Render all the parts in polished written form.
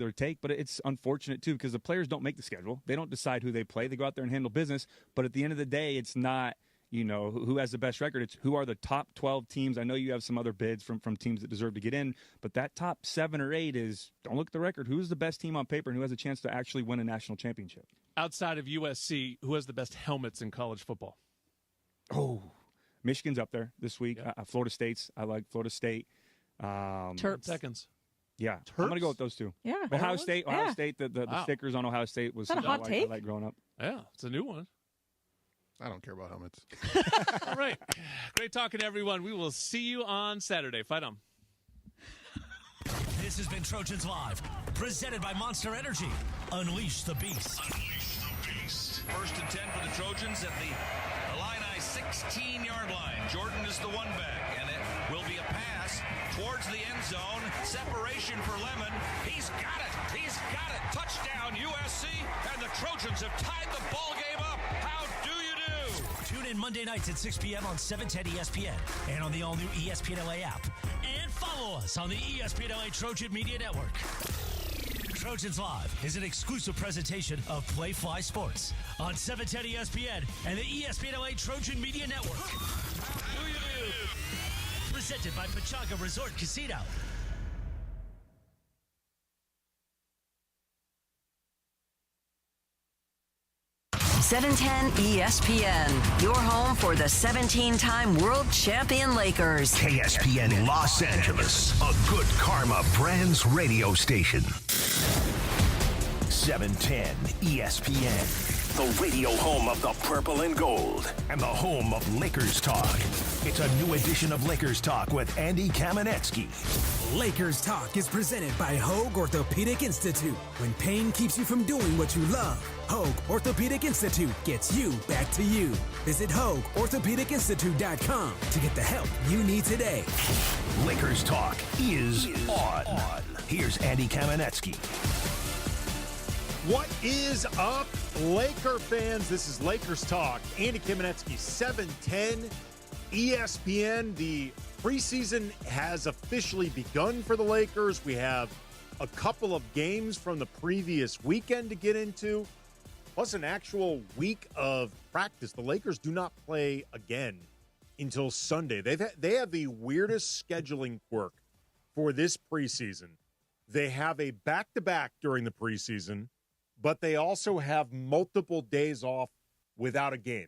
their take, but it's unfortunate too because the players don't make the schedule. They don't decide who they play. They go out there and handle business. But at the end of the day, it's not, who has the best record. It's who are the top 12 teams. I know you have some other bids from teams that deserve to get in, but that top 7 or 8 is, don't look at the record. Who's the best team on paper and who has a chance to actually win a national championship? Outside of USC, who has the best helmets in college football? Oh, Michigan's up there this week. Yep. Florida State's. I like Florida State. Terps. Seconds. Yeah, Terps? I'm going to go with those two. Yeah. Ohio State, the Wow. stickers on Ohio State was Is that a hot take? I like growing up. Yeah, it's a new one. I don't care about helmets. All right. Great talking to everyone. We will see you on Saturday. Fight on. This has been Trojans Live, presented by Monster Energy. Unleash the beast. Unleash the beast. 1st and 10 for the Trojans at the Illini 16-yard line. Jordan is the one back, and it will be a pass towards the end zone. Separation for Lemon. He's got it. He's got it. Touchdown USC, and the Trojans have tied the ball game up. How do you do? Tune in Monday nights at 6 p.m. on 710 ESPN and on the all-new ESPN LA app. And follow us on the ESPN LA Trojan Media Network. Trojans Live is an exclusive presentation of Play Fly Sports on 710 ESPN and the ESPN LA Trojan Media Network. How do you do? Presented by Pachanga Resort Casino. .710 ESPN, your home for the 17-time world champion Lakers. KSPN Los Angeles, a Good Karma Brands radio station. 710 ESPN, the radio home of the purple and gold, and the home of Lakers Talk. It's a new edition of Lakers Talk with Andy Kamenetsky. Lakers Talk is presented by Hoag Orthopedic Institute. When pain keeps you from doing what you love, Hoag Orthopedic Institute gets you back to you. Visit HoagOrthopedicInstitute.com to get the help you need today. Lakers Talk is on. Here's Andy Kamenetsky. What is up, Laker fans? This is Lakers Talk. Andy Kamenetsky, 710 ESPN. The preseason has officially begun for the Lakers. We have a couple of games from the previous weekend to get into, plus an actual week of practice. The Lakers do not play again until Sunday. They have the weirdest scheduling quirk for this preseason. They have a back-to-back during the preseason, but they also have multiple days off without a game.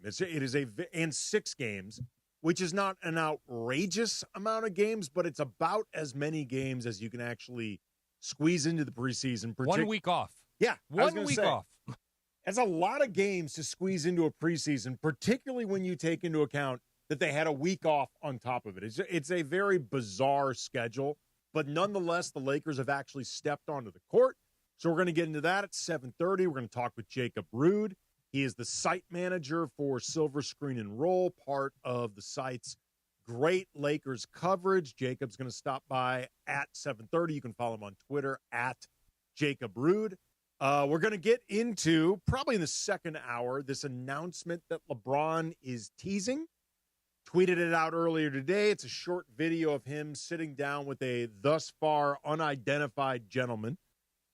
And 6 games, which is not an outrageous amount of games, but it's about as many games as you can actually squeeze into the preseason. 1 week off. Yeah. 1 week off. That's a lot of games to squeeze into a preseason, particularly when you take into account that they had a week off on top of it. It's a very bizarre schedule, but nonetheless, the Lakers have actually stepped onto the court. So we're going to get into that at 7:30. We're going to talk with Jacob Rude. He is the site manager for Silver Screen and Roll, part of the site's great Lakers coverage. Jacob's going to stop by at 7:30. You can follow him on Twitter at Jacob Rude. We're going to get into, probably in the second hour, this announcement that LeBron is teasing. Tweeted it out earlier today. It's a short video of him sitting down with a thus far unidentified gentleman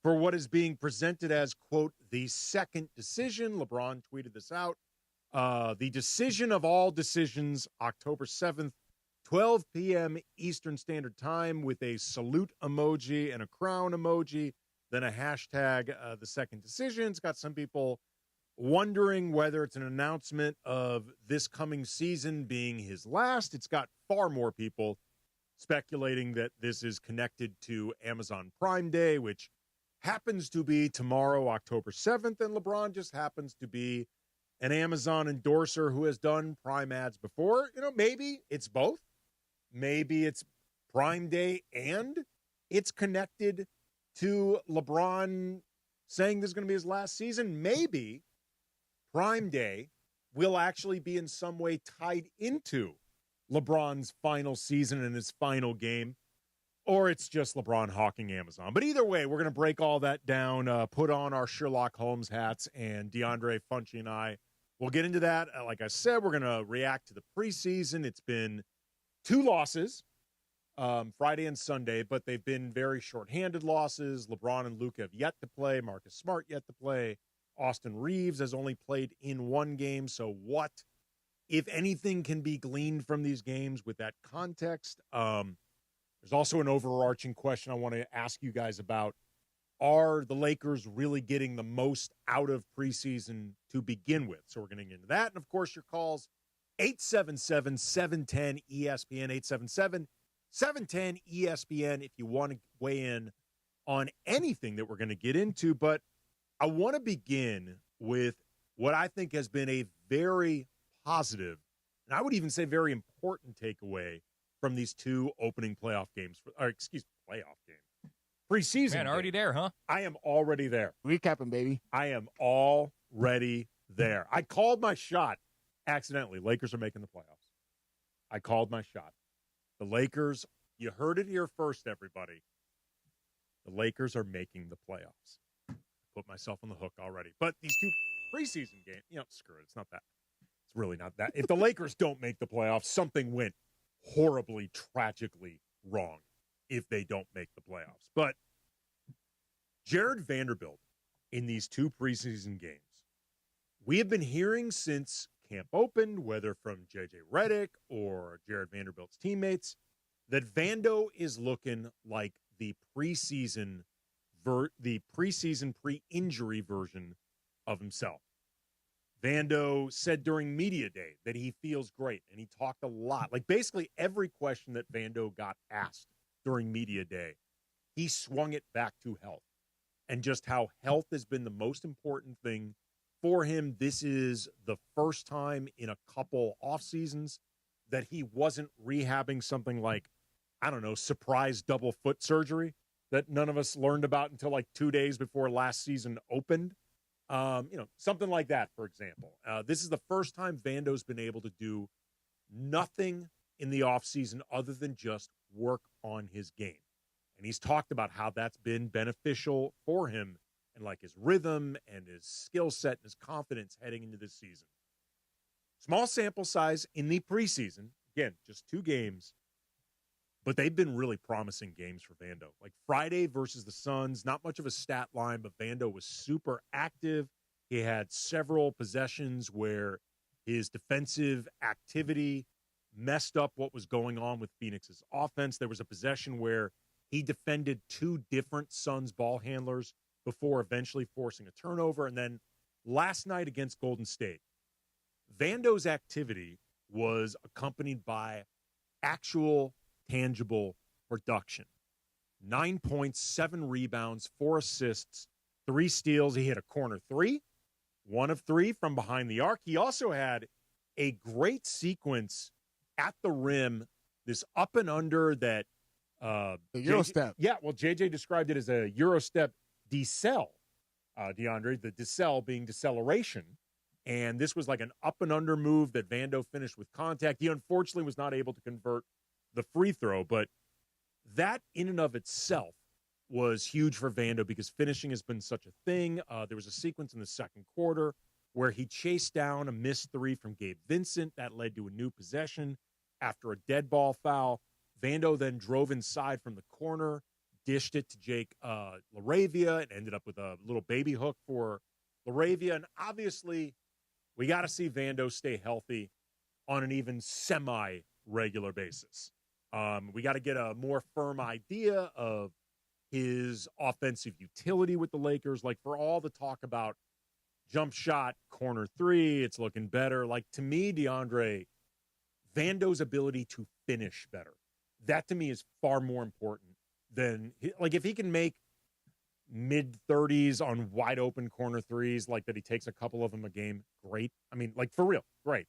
for what is being presented as, quote, the second decision. LeBron tweeted this out. The decision of all decisions, October 7th, 12 p.m. Eastern Standard Time, with a salute emoji and a crown emoji, then a hashtag, the second decision. It's got some people wondering whether it's an announcement of this coming season being his last. It's got far more people speculating that this is connected to Amazon Prime Day, which happens to be tomorrow, October 7th, and LeBron just happens to be an Amazon endorser who has done Prime ads before. Maybe it's both. Maybe it's Prime Day and it's connected to LeBron saying this is going to be his last season. Maybe Prime Day will actually be in some way tied into LeBron's final season and his final game, or it's just LeBron hawking Amazon. But either way, we're going to break all that down, put on our Sherlock Holmes hats, and DeAndre Funchie and I will get into that. Like I said, we're going to react to the preseason. It's been 2 losses Friday and Sunday, but they've been very shorthanded losses. LeBron and Luka have yet to play. Marcus Smart yet to play. Austin Reeves has only played in one game. So what, if anything, can be gleaned from these games with that context? There's also an overarching question I want to ask you guys about. Are the Lakers really getting the most out of preseason to begin with? So we're going to get into that. And, of course, your calls, 877-710-ESPN, 877-710-ESPN if you want to weigh in on anything that we're going to get into. But I want to begin with what I think has been a very positive, and I would even say very important takeaway from these two opening playoff games. Playoff games. Preseason. Man, already there, huh? I am already there. Recapping, baby. I am already there. I called my shot accidentally. Lakers are making the playoffs. I called my shot. The Lakers, you heard it here first, everybody. The Lakers are making the playoffs. Put myself on the hook already. But these two preseason games, screw it. It's not that. It's really not that. If the Lakers don't make the playoffs, something went horribly, tragically wrong if they don't make the playoffs. But Jared Vanderbilt in these two preseason games, we have been hearing since camp opened, whether from J.J. Redick or Jared Vanderbilt's teammates, that Vando is looking like the preseason pre-injury version of himself. Vando said during media day that he feels great, and he talked a lot. Like basically every question that Vando got asked during media day, he swung it back to health and just how health has been the most important thing for him. This is the first time in a couple off seasons that he wasn't rehabbing something like, I don't know, surprise double foot surgery that none of us learned about until like 2 days before last season opened. Something like that, for example. This is the first time Vando's been able to do nothing in the offseason other than just work on his game. And he's talked about how that's been beneficial for him and like his rhythm and his skill set and his confidence heading into this season. Small sample size in the preseason. Again, just 2 games. But they've been really promising games for Vando. Like Friday versus the Suns, not much of a stat line, but Vando was super active. He had several possessions where his defensive activity messed up what was going on with Phoenix's offense. There was a possession where he defended 2 different Suns ball handlers before eventually forcing a turnover. And then last night against Golden State, Vando's activity was accompanied by actual tangible production. 9 points, 7 rebounds, 4 assists, 3 steals. He hit a corner 3, 1 of 3 from behind the arc. He also had a great sequence at the rim, this up and under that the Euro step. Yeah, well, JJ described it as a Euro step decel, DeAndre, the decel being deceleration. And this was like an up and under move that Vando finished with contact. He unfortunately was not able to convert the free throw, but that in and of itself was huge for Vando because finishing has been such a thing. There was a sequence in the second quarter where he chased down a missed 3 from Gabe Vincent. That led to a new possession after a dead ball foul. Vando then drove inside from the corner, dished it to Jake LaRavia, and ended up with a little baby hook for LaRavia. And obviously, we got to see Vando stay healthy on an even semi-regular basis. We got to get a more firm idea of his offensive utility with the Lakers. Like, for all the talk about jump shot, corner 3, it's looking better. Like, to me, DeAndre, Vando's ability to finish better, that to me is far more important than, like, if he can make mid-30s on wide-open corner 3s, like that he takes a couple of them a game, great. I mean, like, for real, great.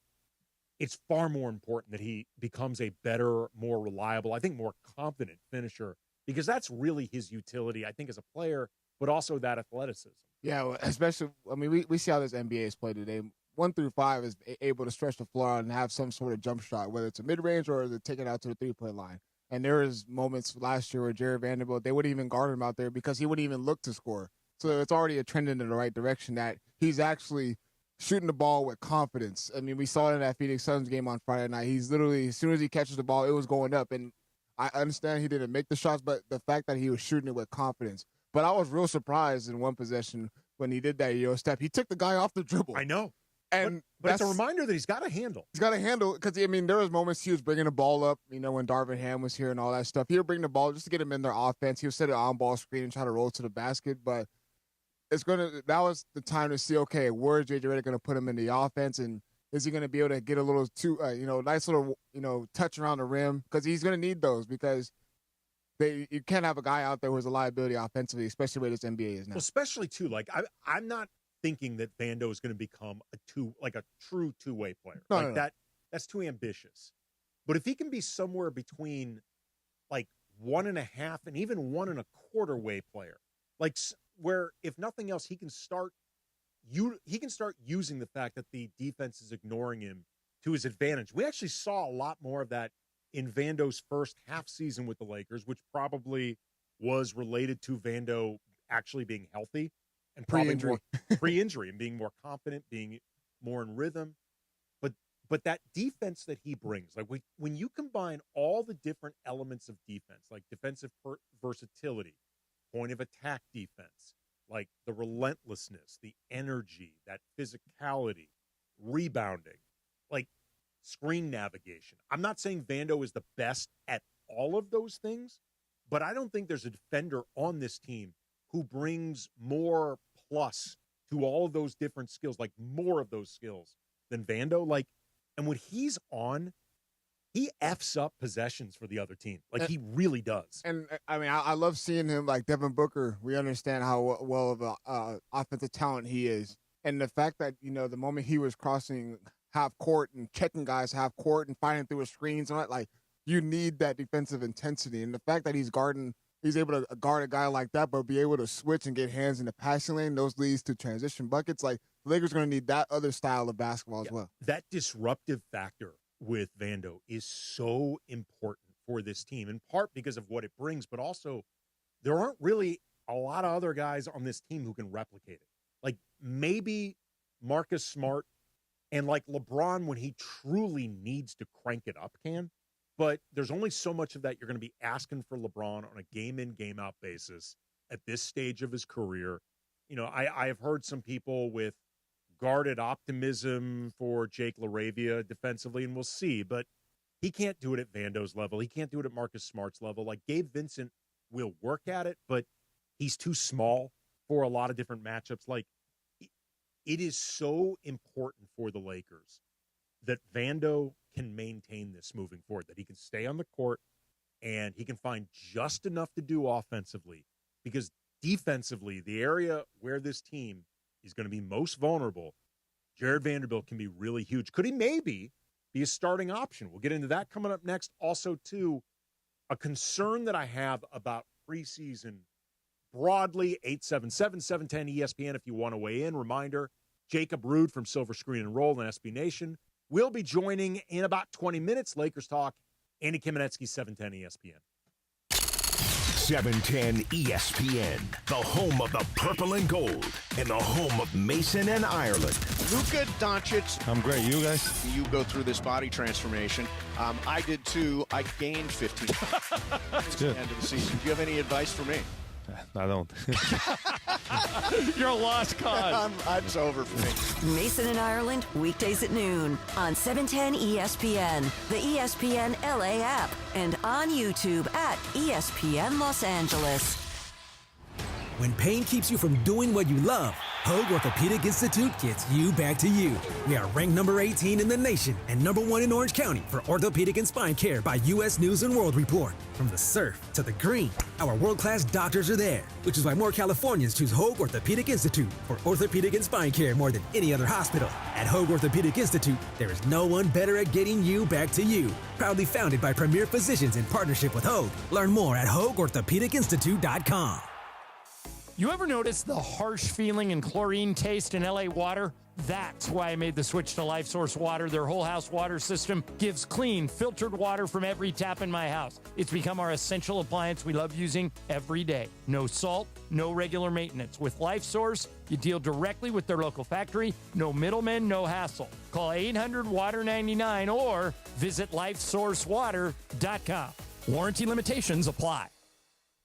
It's far more important that he becomes a better, more reliable, I think more confident finisher, because that's really his utility, I think, as a player, but also that athleticism. Yeah, well, especially, I mean, we see how this NBA is played today. 1 through 5 is able to stretch the floor and have some sort of jump shot, whether it's a mid-range or they're taking it out to the three-point line. And there was moments last year where Jared Vanderbilt, they wouldn't even guard him out there because he wouldn't even look to score. So it's already a trend in the right direction that he's actually shooting the ball with confidence. I mean, we saw it in that Phoenix Suns game on Friday night. He's literally, as soon as he catches the ball, it was going up. And I understand he didn't make the shots, but the fact that he was shooting it with confidence. But I was real surprised in one possession when he did that Euro step. He took the guy off the dribble. I know. And but it's a reminder that he's got a handle. He's got a handle because, I mean, there was moments he was bringing the ball up, when Darvin Ham was here and all that stuff. He would bring the ball just to get him in their offense. He would set an on-ball screen and try to roll to the basket. But that was the time to see, okay, where is J.J. Redick going to put him in the offense? And is he going to be able to get a little nice little, touch around the rim? Because he's going to need those because you can't have a guy out there who's a liability offensively, especially where this NBA is now. Well, especially, too, I'm not thinking that Vando is going to become a true two-way player. No. That's too ambitious. But if he can be somewhere between 1.5 and even 1.25 way player, where if nothing else, he can start using the fact that the defense is ignoring him to his advantage. We actually saw a lot more of that in Vando's first half season with the Lakers, which probably was related to Vando actually being healthy. And pre-injury and being more confident, being more in rhythm. But that defense that he brings, when you combine all the different elements of defense, like defensive versatility, point of attack defense, like the relentlessness, the energy, that physicality, rebounding, screen navigation. I'm not saying Vando is the best at all of those things, but I don't think there's a defender on this team who brings more plus to all of those different skills, more of those skills than Vando. And when he's on, he F's up possessions for the other team. He really does. And, I mean, I love seeing him like Devin Booker. We understand how well of an offensive talent he is. And the fact that, the moment he was crossing half court and checking guys half court and fighting through his screens and all that, you need that defensive intensity. And the fact that he's able to guard a guy like that, but be able to switch and get hands in the passing lane, those leads to transition buckets. The Lakers are going to need that other style of basketball as well. That disruptive factor with Vando is so important for this team, in part because of what it brings, but also there aren't really a lot of other guys on this team who can replicate it. Maybe Marcus Smart and LeBron, when he truly needs to crank it up, can. But there's only so much of that you're going to be asking for LeBron on a game-in, game-out basis at this stage of his career. I have heard some people with guarded optimism for Jake LaRavia defensively, and we'll see. But he can't do it at Vando's level. He can't do it at Marcus Smart's level. Gabe Vincent will work at it, but he's too small for a lot of different matchups. It is so important for the Lakers that Vando can maintain this moving forward, that he can stay on the court and he can find just enough to do offensively, because defensively, the area where this team is going to be most vulnerable, Jared Vanderbilt can be really huge. Could he maybe be a starting option? We'll get into that coming up next. Also, too, a concern that I have about preseason broadly, 877-710-ESPN if you want to weigh in. Reminder, Jacob Rude from Silver Screen and Roll and SB Nation will be joining in about 20 minutes. Lakers Talk, Andy Kamenetsky, 710 ESPN. 710 ESPN, the home of the purple and gold, and the home of Mason and Ireland. Luka Doncic. I'm great. You guys? You go through this body transformation. I did too. I gained 15 That's good. End of the season. Do you have any advice for me? I don't. You're a lost cause. It's over for me. Mason and Ireland, weekdays at noon on 710 ESPN, the ESPN LA app, and on YouTube at ESPN Los Angeles. When pain keeps you from doing what you love, Hoag Orthopedic Institute gets you back to you. We are ranked number 18 in the nation and number 1 in Orange County for orthopedic and spine care by U.S. News & World Report. From the surf to the green, our world-class doctors are there, which is why more Californians choose Hoag Orthopedic Institute for orthopedic and spine care more than any other hospital. At Hoag Orthopedic Institute, there is no one better at getting you back to you. Proudly founded by premier physicians in partnership with Hoag. Learn more at HoagOrthopedicInstitute.com. You ever notice the harsh feeling and chlorine taste in LA water? That's why I made the switch to Life Source Water. Their whole house water system gives clean, filtered water from every tap in my house. It's become our essential appliance we love using every day. No salt, no regular maintenance. With Life Source, you deal directly with their local factory. No middlemen, no hassle. Call 800-WATER-99 or visit LifeSourceWater.com. Warranty limitations apply.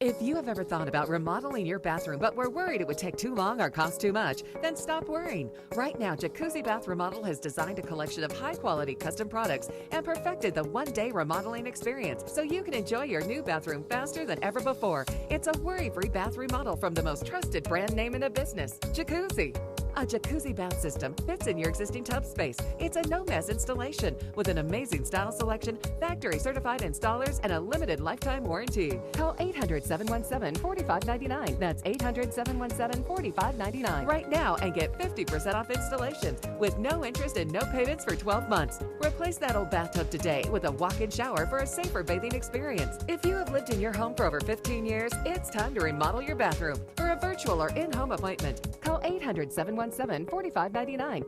If you have ever thought about remodeling your bathroom but were worried it would take too long or cost too much, then stop worrying. Right now, Jacuzzi Bath Remodel has designed a collection of high-quality custom products and perfected the one-day remodeling experience so you can enjoy your new bathroom faster than ever before. It's a worry-free bath remodel from the most trusted brand name in the business, Jacuzzi. A jacuzzi bath system fits in your existing tub space. It's a no-mess installation with an amazing style selection, factory-certified installers, and a limited lifetime warranty. Call 800-717-4599. That's 800-717-4599 right now and get 50% off installations with no interest and no payments for 12 months. Replace that old bathtub today with a walk-in shower for a safer bathing experience. If you have lived in your home for over 15 years, it's time to remodel your bathroom. For a virtual or in-home appointment, call 800-717-4599.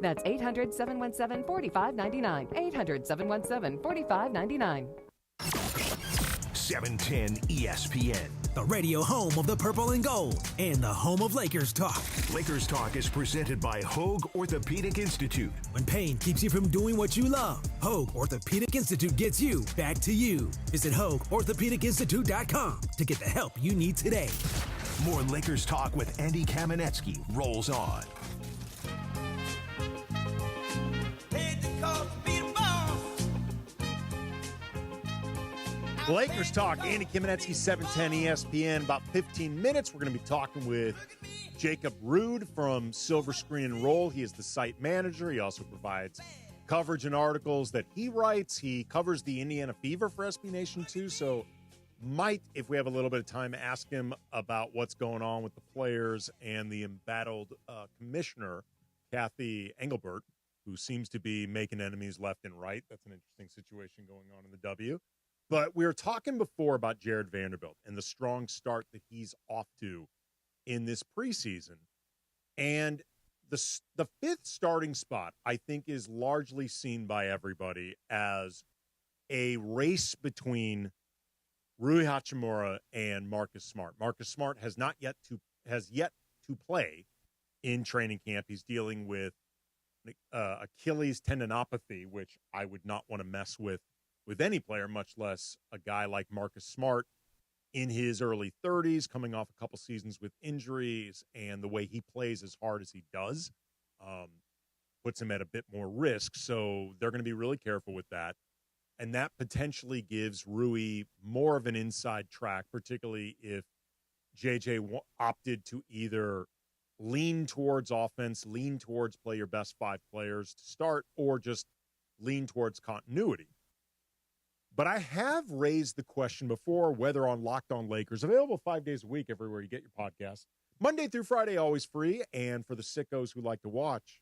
That's 800-717-4599. 800-717-4599. 710 ESPN. The radio home of the purple and gold and the home of Lakers talk. Lakers Talk is presented by Hoag Orthopedic Institute. When pain keeps you from doing what you love, Hoag Orthopedic Institute gets you back to you. Visit HoagOrthopedicInstitute.com to get the help you need today. More Lakers Talk with Andy Kamenetsky rolls on. Lakers Talk, Andy Kamenetsky, 710 ESPN. About 15 minutes, we're going to be talking with Jacob Rude from Silver Screen and Roll. He is the site manager. He also provides coverage and articles that he writes. He covers the Indiana Fever for SB Nation, too. So might, if we have a little bit of time, ask him about what's going on with the players and the embattled commissioner, Kathy Engelbert, who seems to be making enemies left and right. That's an interesting situation going on in the W. But we were talking before about Jared Vanderbilt and the strong start that he's off to in this preseason. And the fifth starting spot, I think, is largely seen by everybody as a race between Rui Hachimura and Marcus Smart. Marcus Smart has yet to play in training camp. He's dealing with Achilles tendinopathy, which I would not want to mess with any player, much less a guy like Marcus Smart in his early 30s, coming off a couple seasons with injuries, and the way he plays as hard as he does puts him at a bit more risk. So they're going to be really careful with that. And that potentially gives Rui more of an inside track, particularly if JJ opted to either lean towards offense, lean towards play your best five players to start, or just lean towards continuity. But I have raised the question before whether on Locked On Lakers, available 5 days a week everywhere you get your podcast, Monday through Friday, always free. And for the sickos who like to watch,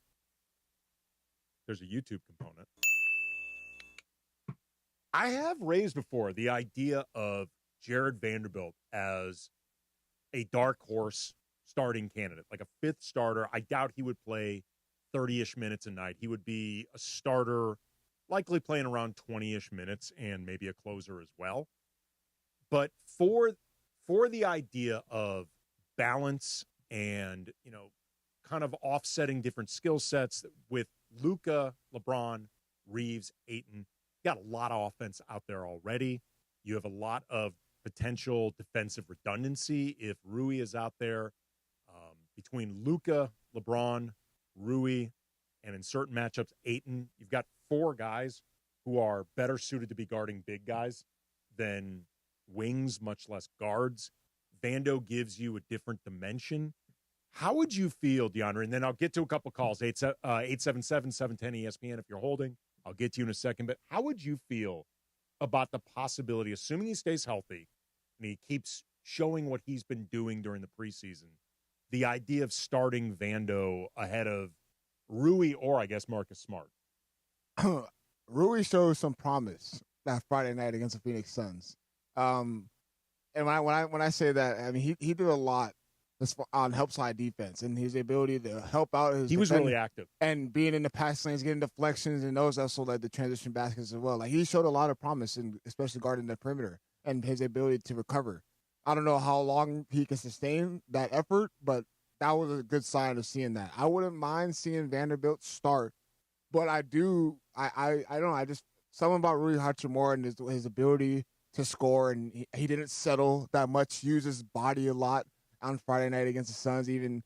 there's a YouTube component. I have raised before the idea of Jared Vanderbilt as a dark horse starting candidate, like a fifth starter. I doubt he would play 30-ish minutes a night. He would be a starter, likely playing around 20-ish minutes and maybe a closer as well. But for the idea of balance and, kind of offsetting different skill sets with Luka, LeBron, Reeves, Ayton, you got a lot of offense out there already. You have a lot of potential defensive redundancy if Rui is out there. Between Luka, LeBron, Rui, and in certain matchups, Ayton, you've got four guys who are better suited to be guarding big guys than wings, much less guards. Vando gives you a different dimension. How would you feel, DeAndre? And then I'll get to a couple calls, 877-710-ESPN if you're holding. I'll get to you in a second. But how would you feel about the possibility, assuming he stays healthy and he keeps showing what he's been doing during the preseason, the idea of starting Vando ahead of Rui or, I guess, Marcus Smart? Rui showed some promise that Friday night against the Phoenix Suns. And when I say that, I mean, he did a lot on help side defense and his ability to help out his. He was really active. And being in the pass lanes, getting deflections, and those also led to transition baskets as well. Like, he showed a lot of promise, in especially guarding the perimeter and his ability to recover. I don't know how long he can sustain that effort, but that was a good sign of seeing that. I wouldn't mind seeing Vanderbilt start, but I don't know. Something about Rui Hachimura and his ability to score, and he didn't settle that much, use his body a lot on Friday night against the Suns even.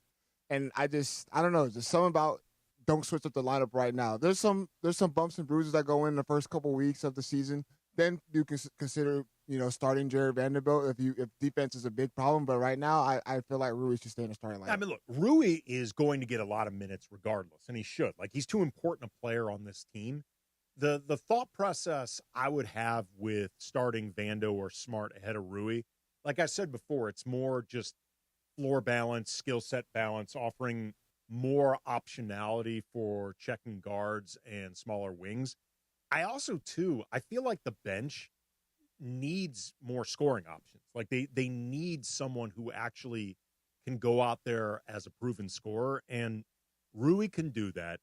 And I don't know, there's something about don't switch up the lineup right now. There's some bumps and bruises that go in the first couple weeks of the season. Then you can consider, starting Jared Vanderbilt if defense is a big problem. But right now, I feel like Rui should stay in the starting lineup. I mean, look, Rui is going to get a lot of minutes regardless, and he should. Like, he's too important a player on this team. The thought process I would have with starting Vando or Smart ahead of Rui, like I said before, it's more just floor balance, skill set balance, offering more optionality for checking guards and smaller wings. I also, too, I feel like the bench needs more scoring options. Like they need someone who actually can go out there as a proven scorer, and Rui can do that.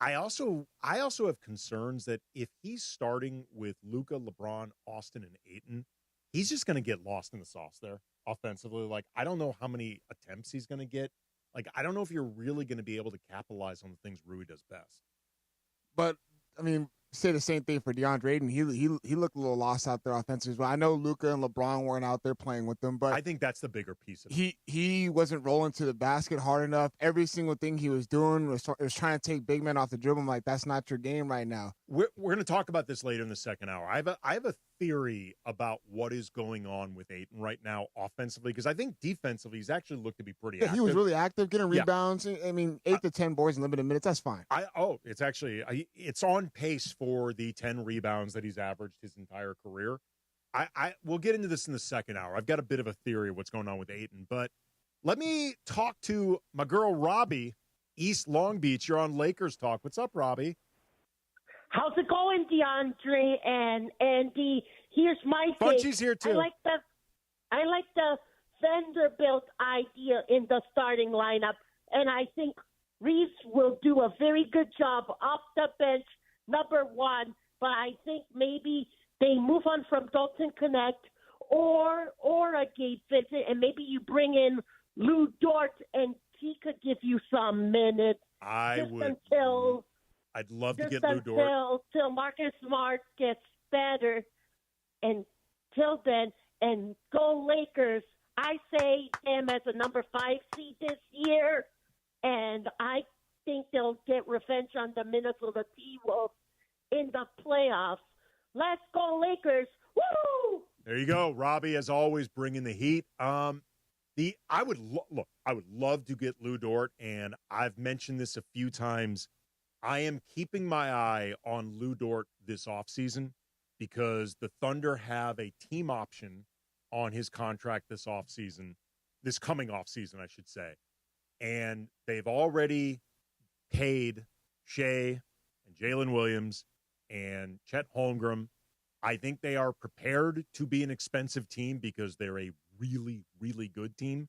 I also have concerns that if he's starting with Luka, LeBron, Austin, and Ayton, he's just going to get lost in the sauce there offensively. Like, I don't know how many attempts he's going to get. Like, I don't know if you're really going to be able to capitalize on the things Rui does best. But, I mean, say the same thing for DeAndre Ayton. He looked a little lost out there offensively as well. I know Luka and LeBron weren't out there playing with them, but I think that's the bigger piece of it. He wasn't rolling to the basket hard enough. Every single thing he was doing was trying to take big men off the dribble. I'm like, that's not your game right now. We're going to talk about this later in the second hour. I have a theory about what is going on with Ayton right now offensively, because I think defensively he's actually looked to be pretty active. He was really active, getting rebounds. I mean, 8 to 10 boards in limited minutes, that's fine. It's on pace for the 10 rebounds that he's averaged his entire career. We'll get into this in the second hour. I've got a bit of a theory of what's going on with Ayton, but let me talk to my girl Robbie, East Long Beach. You're on Lakers Talk. What's up, Robbie? How's it going, DeAndre and Andy? Here's my take. Funchy's here too. I like the Vanderbilt idea in the starting lineup, and I think Reeves will do a very good job off the bench, number one. But I think maybe they move on from Dalton Connect or a Gabe Vincent, and maybe you bring in Lou Dort, and he could give you some minutes. I'd love to get Lou Dort. Till Marcus Smart gets better. And till then, and go Lakers. I say them as a number 5 seed this year, and I think they'll get revenge on the Minnesota T-Wolves in the playoffs. Let's go Lakers. Woo! There you go. Robbie, as always, bringing the heat. I would love to get Lou Dort, and I've mentioned this a few times. I am keeping my eye on Lou Dort this offseason because the Thunder have a team option on his contract this coming offseason, I should say. And they've already paid Shea and Jalen Williams and Chet Holmgren. I think they are prepared to be an expensive team because they're a really, really good team.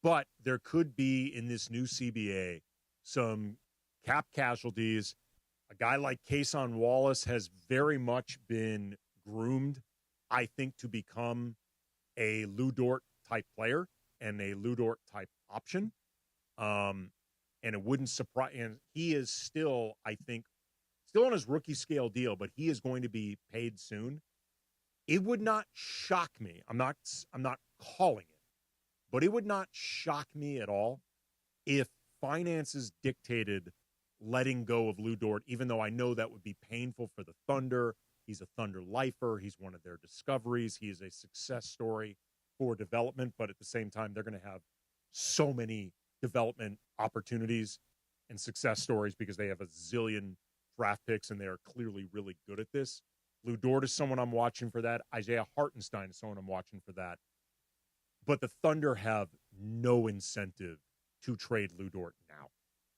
But there could be, in this new CBA, some cap casualties. A guy like Cason Wallace has very much been groomed, I think, to become a Lou Dort type player and a Lou Dort type option. And it wouldn't surprise. And he is still, I think, still on his rookie scale deal, but he is going to be paid soon. It would not shock me. I'm not calling it, but it would not shock me at all if finances dictated letting go of Lou Dort, even though I know that would be painful for the Thunder. He's a Thunder lifer. He's one of their discoveries. He is a success story for development, but at the same time, they're going to have so many development opportunities and success stories because they have a zillion draft picks and they are clearly really good at this. Lou Dort is someone I'm watching for that. Isaiah Hartenstein is someone I'm watching for that. But the Thunder have no incentive to trade Lou Dort now.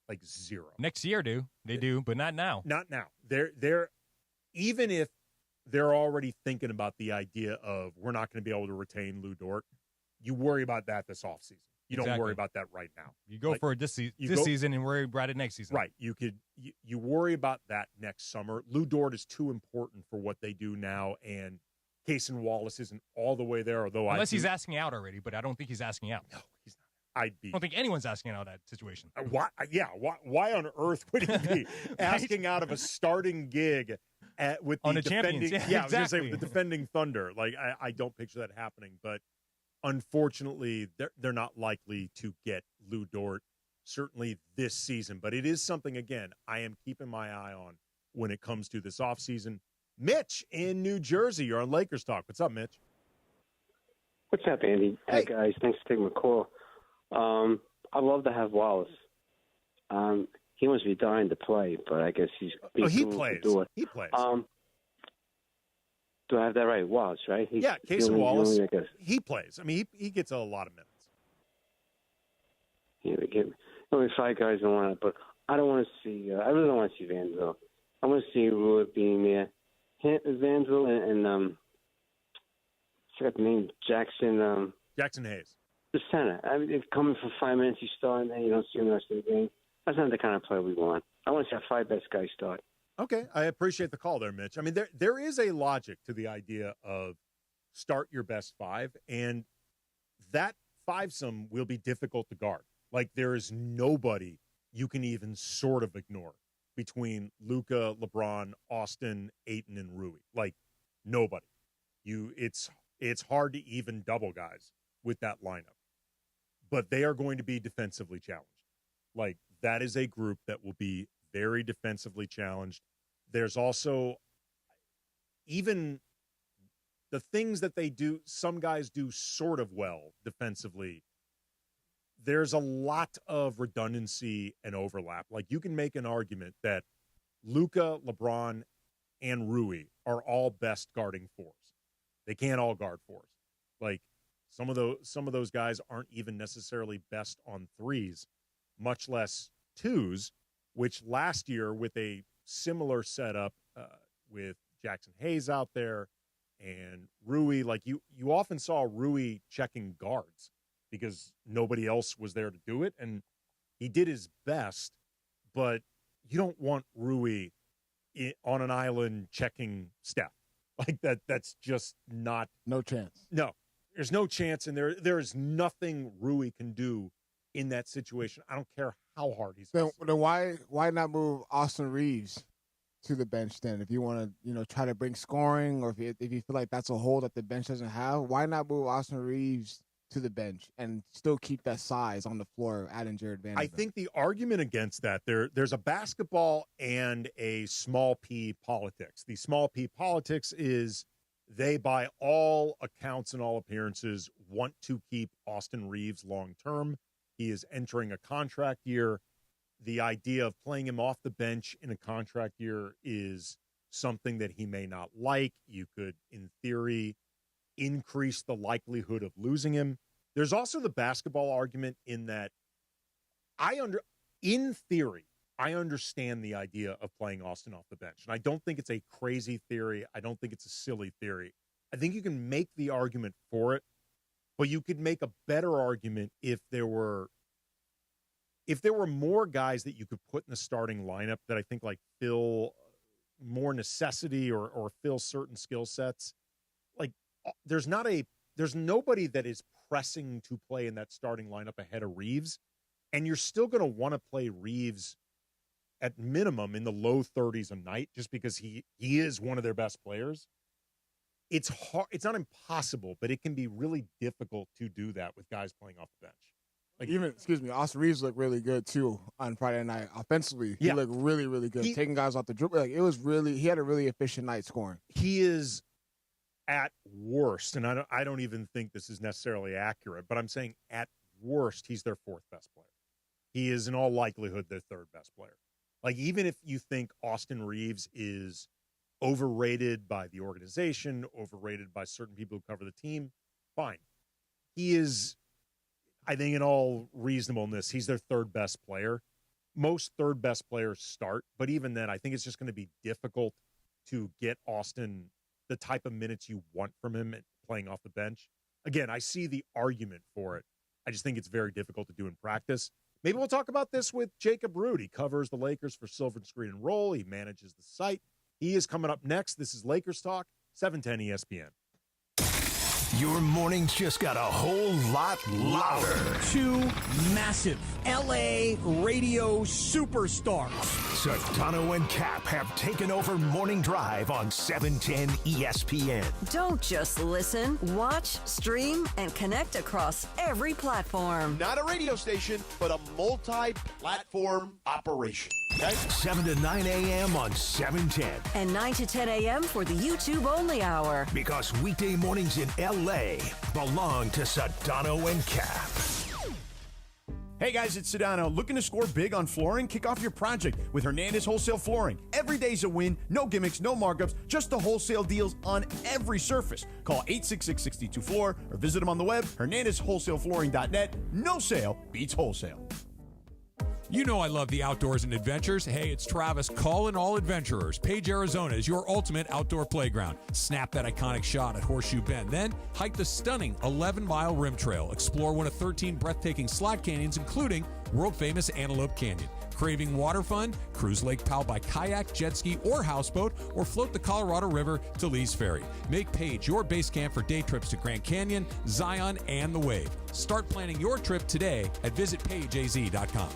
Like zero. Next year, they do, but not now. Not now. They're even if they're already thinking about the idea of we're not going to be able to retain Lou Dort, you worry about that this offseason. You don't worry about that right now. You go for it this season and worry about it next season. Right. You worry about that next summer. Lou Dort is too important for what they do now, and Cason Wallace isn't all the way there. Although unless he's asking out already, but I don't think he's asking out. No, he's not. I don't think anyone's asking out of that situation. Why? Yeah. Why on earth would he be asking out of a starting gig with on the the defending, champions. I was gonna Exactly. say with the defending Thunder. Like I don't picture that happening, but unfortunately, they're not likely to get Lou Dort certainly this season. But it is something again I am keeping my eye on when it comes to this offseason. Mitch in New Jersey, you're on Lakers Talk. What's up, Mitch? What's up, Andy? Hey, guys. Thanks for taking my call. I'd love to have Wallace. He must be dying to play, but I guess he's he too plays. to do it. He plays. Do I have that right? Wallace, right? Yeah, Casey Wallace. I guess. He plays. I mean, he gets a lot of minutes. Yeah, they give only 5 guys don't want it, but I don't want to see. I really don't want to see Vanderbilt. I want to see Rua being there. Vanderbilt and I forgot the name. Jackson Hayes. The center. I mean, coming for 5 minutes, you start, and then you don't see him the rest of the game. That's not the kind of player we want. I want to see our 5 best guys start. Okay, I appreciate the call there, Mitch. I mean, there is a logic to the idea of start your best 5, and that 5-some will be difficult to guard. Like, there is nobody you can even sort of ignore between Luka, LeBron, Austin, Ayton, and Rui. Like, nobody. It's hard to even double guys with that lineup. But they are going to be defensively challenged. Like, that is a group that will be very defensively challenged. There's also even the things that they do, some guys do sort of well defensively. There's a lot of redundancy and overlap. Like, you can make an argument that Luka, LeBron, and Rui are all best guarding 4s. They can't all guard 4s. Like, some of those guys aren't even necessarily best on 3s, much less 2s, which last year with a similar setup with Jackson Hayes out there and Rui, like you often saw Rui checking guards because nobody else was there to do it, and he did his best, but you don't want Rui on an island checking Steph. Like that's just not... No chance. No, there's no chance, and there is nothing Rui can do in that situation. I don't care how hard he's... Then why not move Austin Reeves to the bench then? If you want to, try to bring scoring, or if you feel like that's a hole that the bench doesn't have, why not move Austin Reeves to the bench and still keep that size on the floor, adding Jared Vanderbilt? I think the argument against that, there's a basketball and a small p politics. The small p politics is they, by all accounts and all appearances, want to keep Austin Reeves long term. He is entering a contract year. The idea of playing him off the bench in a contract year is something that he may not like. You could, in theory, increase the likelihood of losing him. There's also the basketball argument in that in theory, I understand the idea of playing Austin off the bench. And I don't think it's a crazy theory. I don't think it's a silly theory. I think you can make the argument for it, but you could make a better argument if there were more guys that you could put in the starting lineup that I think like fill more necessity or fill certain skill sets. Like there's nobody that is pressing to play in that starting lineup ahead of Reeves, and you're still going to want to play Reeves at minimum in the low 30s a night just because he is one of their best players. It's hard. It's not impossible, but it can be really difficult to do that with guys playing off the bench. Like Austin Reeves looked really good too on Friday night. Offensively, he looked really, really good. Taking guys off the dribble, he had a really efficient night scoring. He is at worst, and I don't even think this is necessarily accurate, but I'm saying at worst, he's their 4th best player. He is in all likelihood their 3rd best player. Like, even if you think Austin Reeves is overrated by the organization, overrated by certain people who cover the team, fine. He is, I think, in all reasonableness, he's their 3rd best player. Most 3rd best players start, but even then, I think it's just going to be difficult to get Austin the type of minutes you want from him playing off the bench. Again, I see the argument for it. I just think it's very difficult to do in practice. Maybe we'll talk about this with Jacob Root. He covers the Lakers for Silver Screen and Roll. He manages the site. He is coming up next. This is Lakers Talk, 710 ESPN. Your mornings just got a whole lot louder. 2 massive LA radio superstars. Sedano and Cap have taken over Morning Drive on 710 ESPN. Don't just listen, watch, stream, and connect across every platform. Not a radio station, but a multi-platform operation. Okay? 7 to 9 a.m. on 710. And 9 to 10 a.m. for the YouTube-only hour. Because weekday mornings in L.A. belong to Sedano and Cap. Hey guys, it's Sedano. Looking to score big on flooring? Kick off your project with Hernandez Wholesale Flooring. Every day's a win, no gimmicks, no markups, just the wholesale deals on every surface. Call 866-62-FLOOR or visit them on the web, hernandezwholesaleflooring.net. No sale beats wholesale. You know I love the outdoors and adventures. Hey, it's Travis calling all adventurers. Page, Arizona is your ultimate outdoor playground. Snap that iconic shot at Horseshoe Bend. Then hike the stunning 11-mile rim trail. Explore one of 13 breathtaking slot canyons, including world-famous Antelope Canyon. Craving water fun? Cruise Lake Powell by kayak, jet ski, or houseboat, or float the Colorado River to Lee's Ferry. Make Page your base camp for day trips to Grand Canyon, Zion, and the Wave. Start planning your trip today at visitpageaz.com.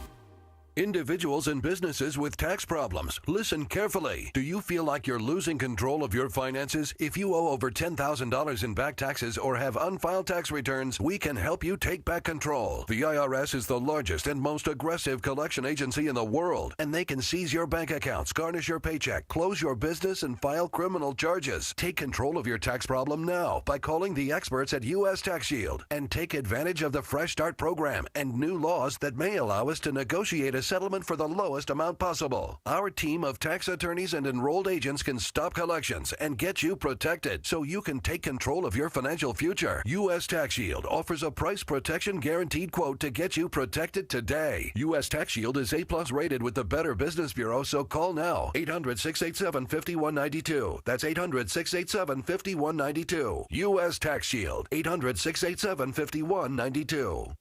Individuals and businesses with tax problems. Listen carefully. Do you feel like you're losing control of your finances? If you owe over $10,000 in back taxes or have unfiled tax returns, we can help you take back control. The IRS is the largest and most aggressive collection agency in the world, and they can seize your bank accounts, garnish your paycheck, close your business, and file criminal charges. Take control of your tax problem now by calling the experts at U.S. Tax Shield and take advantage of the Fresh Start program and new laws that may allow us to negotiate a settlement for the lowest amount possible. Our team of tax attorneys and enrolled agents can stop collections and get you protected so you can take control of your financial future. U.S. Tax Shield offers a price protection guaranteed quote to get you protected today. U.S. Tax Shield is A+ rated with the Better Business Bureau, so call now. 800-687-5192. That's 800-687-5192. U.S. Tax Shield. 800-687-5192.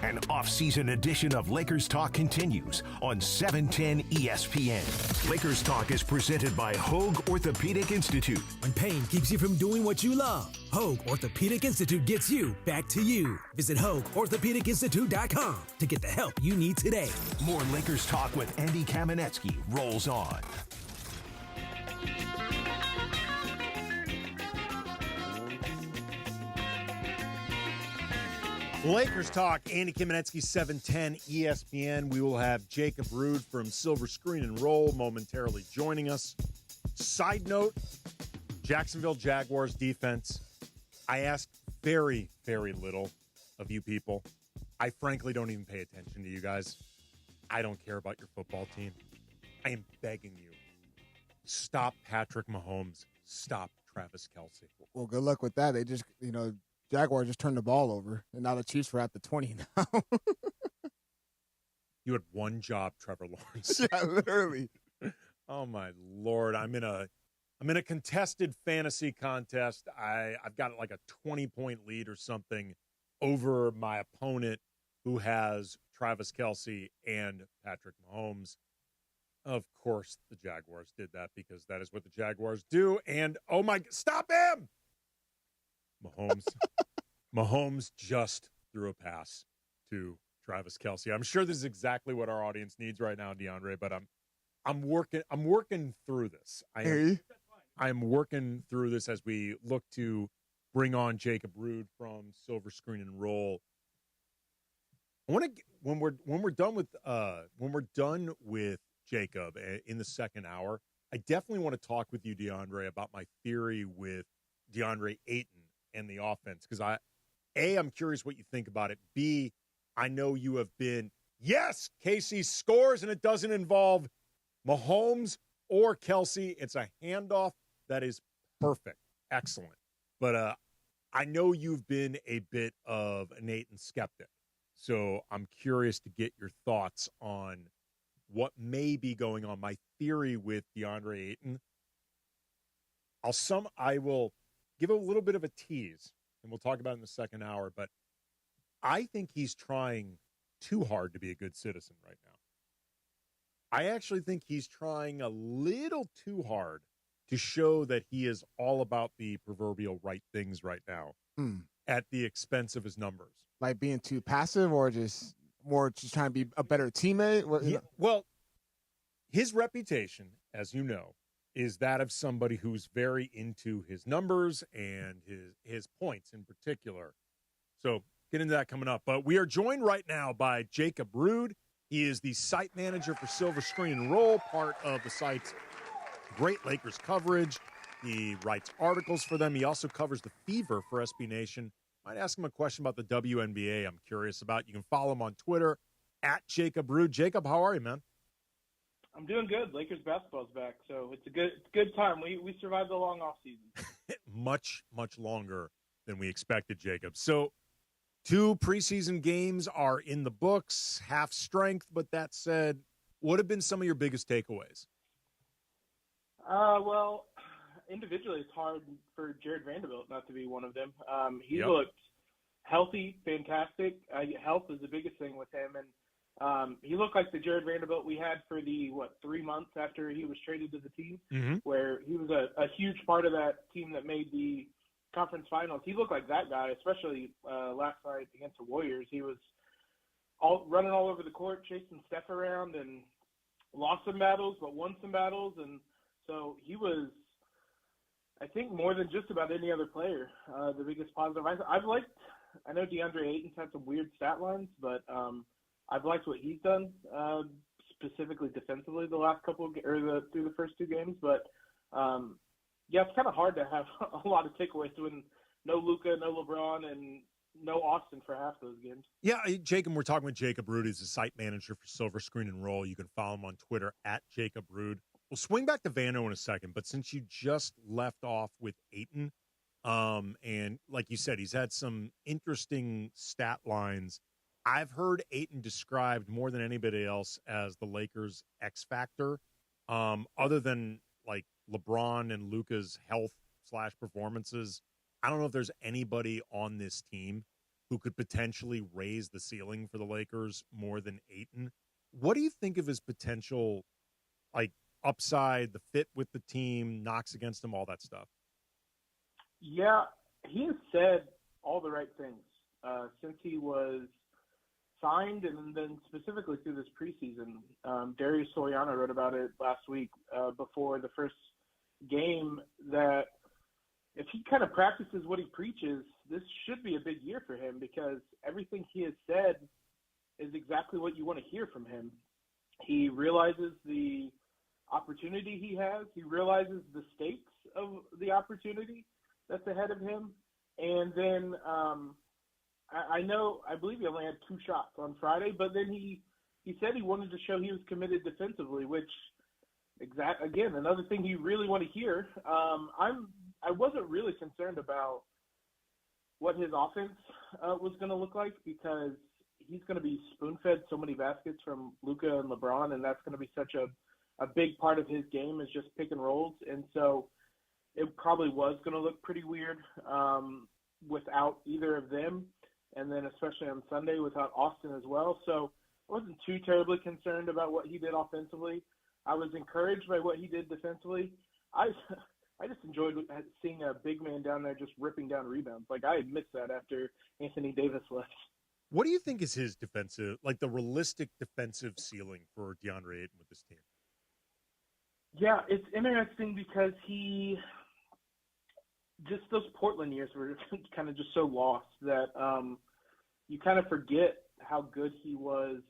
An off-season edition of Lakers Talk continues on 710 ESPN. Lakers Talk is presented by Hoag Orthopedic Institute. When pain keeps you from doing what you love, Hoag Orthopedic Institute gets you back to you. Visit HoagOrthopedicInstitute.com to get the help you need today. More Lakers Talk with Andy Kamenetsky rolls on. Lakers Talk, Andy Kamenetsky, 710 ESPN. We will have Jacob Rude from Silver Screen and Roll momentarily joining us. Side note, Jacksonville Jaguars defense. I ask very, very little of you people. I frankly don't even pay attention to you guys. I don't care about your football team. I am begging you. Stop Patrick Mahomes. Stop Travis Kelce. Well, good luck with that. They just, Jaguars just turned the ball over, and now the Chiefs are at the 20 now. You had one job, Trevor Lawrence. Yeah, literally. Oh my Lord! I'm in a contested fantasy contest. I've got like a 20-point lead or something over my opponent, who has Travis Kelce and Patrick Mahomes. Of course, the Jaguars did that because that is what the Jaguars do. And oh my, stop him! Mahomes just threw a pass to Travis Kelce. I'm sure this is exactly what our audience needs right now, DeAndre, but I'm working through this. I'm working through this as we look to bring on Jacob Rude from Silver Screen and Roll. I want to when we're done with Jacob in the second hour, I definitely want to talk with you, DeAndre, about my theory with DeAndre Ayton and the offense, because I'm curious what you think about it. B, I know you have been, yes, KC scores and it doesn't involve Mahomes or Kelce. It's a handoff that is perfect. Excellent. But I know you've been a bit of an Ayton skeptic. So I'm curious to get your thoughts on what may be going on. My theory with DeAndre Ayton, I will give a little bit of a tease, and we'll talk about it in the second hour, but I think he's trying too hard to be a good citizen right now. I actually think he's trying a little too hard to show that he is all about the proverbial right things right now at the expense of his numbers. Like being too passive, or just trying to be a better teammate? Well, his reputation, as you know, is that of somebody who's very into his numbers and his points in particular. So get into that coming up. But we are joined right now by Jacob Rude. He is the site manager for Silver Screen and Roll, part of the site's great Lakers coverage. He writes articles for them. He also covers the Fever for SB Nation. Might ask him a question about the WNBA I'm curious about. You can follow him on Twitter at Jacob Rude. Jacob, how are you, man? I'm doing good. Lakers basketball's back, so it's a good time. We survived the long off season. much longer than we expected, Jacob. So 2 preseason games are in the books, half strength. But that said, what have been some of your biggest takeaways? Well, individually, it's hard for Jared Vanderbilt not to be one of them. He looked healthy, fantastic. Health is the biggest thing with him, and he looked like the Jared Vanderbilt we had for the 3 months after he was traded to the team, where he was a huge part of that team that made the conference finals. He looked like that guy, especially last night against the Warriors. He was running all over the court, chasing Steph around, and lost some battles, but won some battles, and so he was, I think, more than just about any other player, the biggest positive. I know DeAndre Ayton's had some weird stat lines, but I've liked what he's done, specifically defensively the last through the first 2 games. But it's kind of hard to have a lot of takeaways when no Luka, no LeBron, and no Austin for half those games. Yeah, Jacob, we're talking with Jacob Rude. He's the site manager for Silver Screen and Roll. You can follow him on Twitter at Jacob Rude. We'll swing back to Vano in a second, but since you just left off with Ayton, and like you said, he's had some interesting stat lines. I've heard Ayton described more than anybody else as the Lakers' X factor, other than like LeBron and Luka's health/performances. I don't know if there's anybody on this team who could potentially raise the ceiling for the Lakers more than Ayton. What do you think of his potential, like, upside, the fit with the team, knocks against him, all that stuff? Yeah, he has said all the right things since he was signed, and then specifically through this preseason. Darius Soriano wrote about it last week before the first game, that if he kind of practices what he preaches, this should be a big year for him, because everything he has said is exactly what you want to hear from him. He realizes the opportunity he has. He realizes the stakes of the opportunity that's ahead of him. And then I believe he only had 2 shots on Friday, but then he said he wanted to show he was committed defensively, which, again, another thing you really want to hear. I wasn't really concerned about what his offense was going to look like, because he's going to be spoon-fed so many baskets from Luka and LeBron, and that's going to be such a big part of his game is just pick and rolls. And so it probably was going to look pretty weird without either of them, and then especially on Sunday without Austin as well. So I wasn't too terribly concerned about what he did offensively. I was encouraged by what he did defensively. I just enjoyed seeing a big man down there just ripping down rebounds. Like, I missed that after Anthony Davis left. What do you think is his defensive, like the realistic defensive ceiling for DeAndre Ayton with this team? Yeah, it's interesting because those Portland years were kind of just so lost that you kind of forget how good he was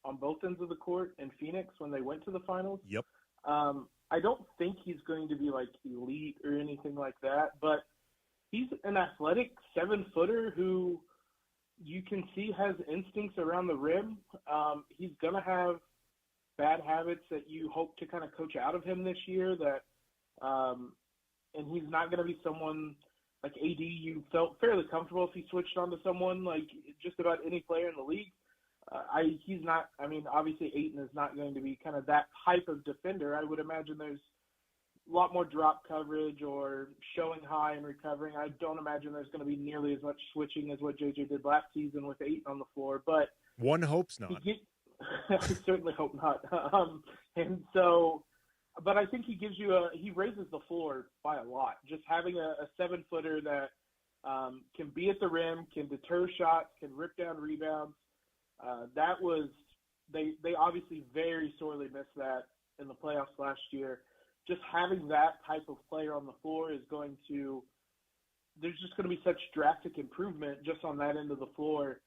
on both ends of the court in Phoenix when they went to the finals. Yep. I don't think he's going to be like elite or anything like that, but he's an athletic 7-footer who you can see has instincts around the rim. He's going to have bad habits that you hope to kind of coach out of him this year, and he's not going to be someone like AD. You felt fairly comfortable if he switched on to someone like just about any player in the league. He's not, I mean, obviously Ayton is not going to be kind of that type of defender. I would imagine there's a lot more drop coverage or showing high and recovering. I don't imagine there's going to be nearly as much switching as what JJ did last season with Ayton on the floor, but one hopes not. I certainly hope not. And so, but I think he raises the floor by a lot. Just having a 7-footer that can be at the rim, can deter shots, can rip down rebounds. They obviously very sorely missed that in the playoffs last year. Just having that type of player on the floor is going to – there's just going to be such drastic improvement just on that end of the floor,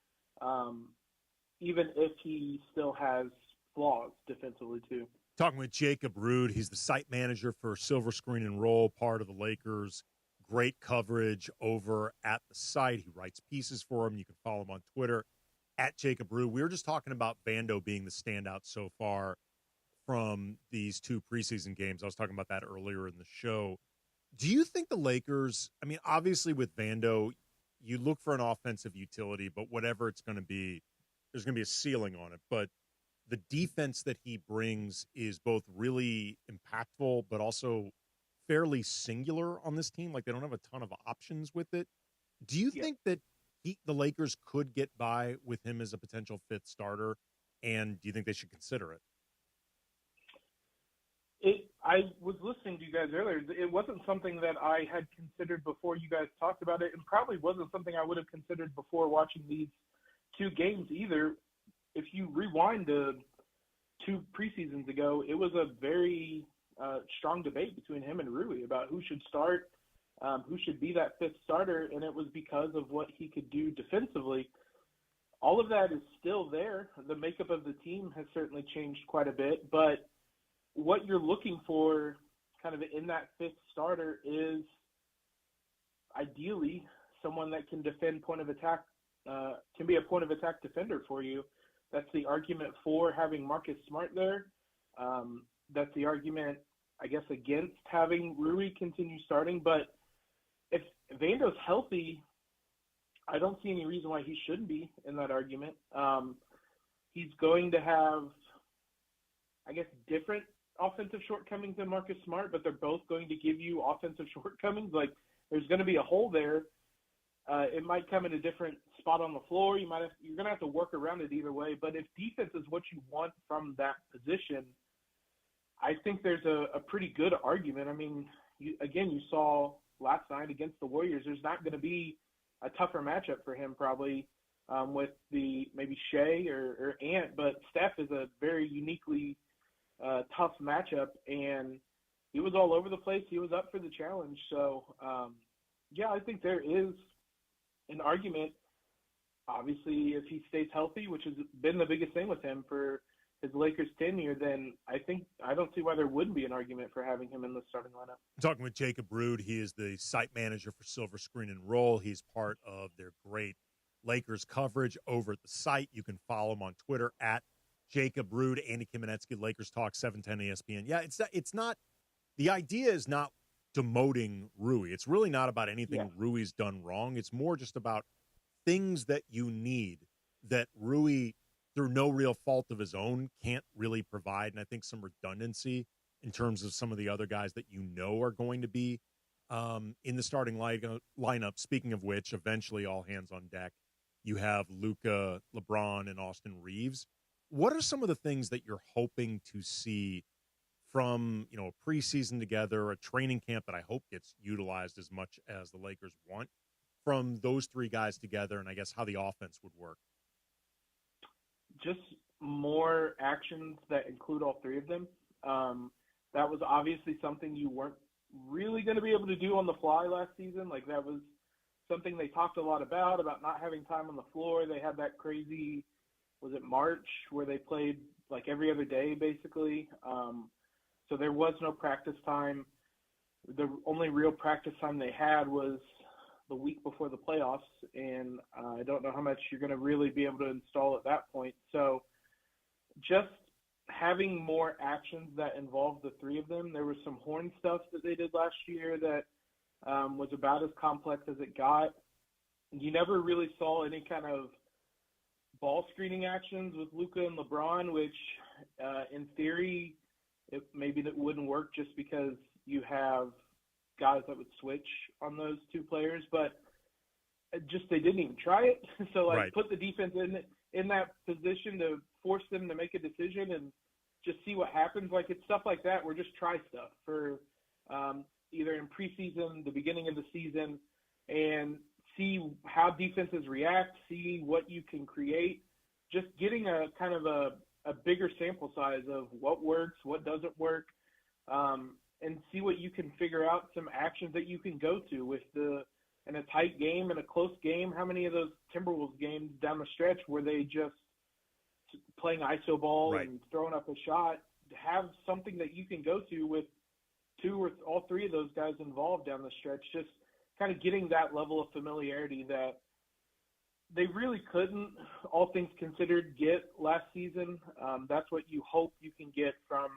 even if he still has flaws defensively too. Talking with Jacob Rude. He's the site manager for Silver Screen and Roll, part of the Lakers. Great coverage over at the site. He writes pieces for him. You can follow him on Twitter at Jacob Rude. We were just talking about Vando being the standout so far from these 2 preseason games. I was talking about that earlier in the show. Do you think the Lakers, I mean, obviously with Vando, you look for an offensive utility, but whatever it's going to be, there's going to be a ceiling on it. But the defense that he brings is both really impactful, but also fairly singular on this team. Like, they don't have a ton of options with it. Do you think that the Lakers could get by with him as a potential 5th starter? And do you think they should consider it? I was listening to you guys earlier. It wasn't something that I had considered before you guys talked about it, and probably wasn't something I would have considered before watching these 2 games either. If you rewind to 2 preseasons ago, it was a very strong debate between him and Rui about who should start, who should be that 5th starter, and it was because of what he could do defensively. All of that is still there. The makeup of the team has certainly changed quite a bit, but what you're looking for kind of in that 5th starter is ideally someone that can defend point of attack, can be a point of attack defender for you. That's the argument for having Marcus Smart there. That's the argument, I guess, against having Rui continue starting. But if Vando's healthy, I don't see any reason why he shouldn't be in that argument. He's going to have, I guess, different offensive shortcomings than Marcus Smart, but they're both going to give you offensive shortcomings. Like, there's going to be a hole there. It might come in a different spot on the floor. You're going to have to work around it either way. But if defense is what you want from that position, I think there's a pretty good argument. I mean, you saw last night against the Warriors, there's not going to be a tougher matchup for him probably with maybe Shea or Ant, but Steph is a very uniquely tough matchup, and he was all over the place. He was up for the challenge. So, I think there is an argument. Obviously, if he stays healthy, which has been the biggest thing with him for his Lakers tenure, then I don't see why there wouldn't be an argument for having him in the starting lineup. I'm talking with Jacob Rude. He is the site manager for Silver Screen and Roll. He's part of their great Lakers coverage over at the site. You can follow him on Twitter at Jacob Rude, Andy Kamenetsky, Lakers Talk, 710 ESPN. Yeah, it's not – the idea is not demoting Rui. It's really not about anything Rui's done wrong. It's more just about things that you need that Rui, through no real fault of his own, can't really provide. And I think some redundancy in terms of some of the other guys that you know are going to be in the starting lineup. Speaking of which, eventually all hands on deck. You have Luka, LeBron, and Austin Reeves. What are some of the things that you're hoping to see from, a preseason together, a training camp that I hope gets utilized as much as the Lakers want, from those 3 guys together, and I guess how the offense would work? Just more actions that include all 3 of them. That was obviously something you weren't really going to be able to do on the fly last season. Like, that was something they talked a lot about not having time on the floor. They had that crazy, was it March, where they played like every other day basically. So there was no practice time. The only real practice time they had was the week before the playoffs, and I don't know how much you're going to really be able to install at that point. So just having more actions that involve the 3 of them. There was some horn stuff that they did last year that was about as complex as it got. You never really saw any kind of ball screening actions with Luka and LeBron, which in theory maybe that wouldn't work just because you have guys that would switch on those 2 players, but they didn't even try it. So put the defense in that position to force them to make a decision and just see what happens. Like, it's stuff like that where just try stuff for either in preseason, the beginning of the season, and see how defenses react, see what you can create. Just getting a kind of a a bigger sample size of what works, what doesn't work, and see what you can figure out, some actions that you can go to in a tight game, in a close game. How many of those Timberwolves games down the stretch were they just playing iso ball and throwing up a shot? Have something that you can go to with two or all three of those guys involved down the stretch, just kind of getting that level of familiarity that they really couldn't, all things considered, get last season. That's what you hope you can get from,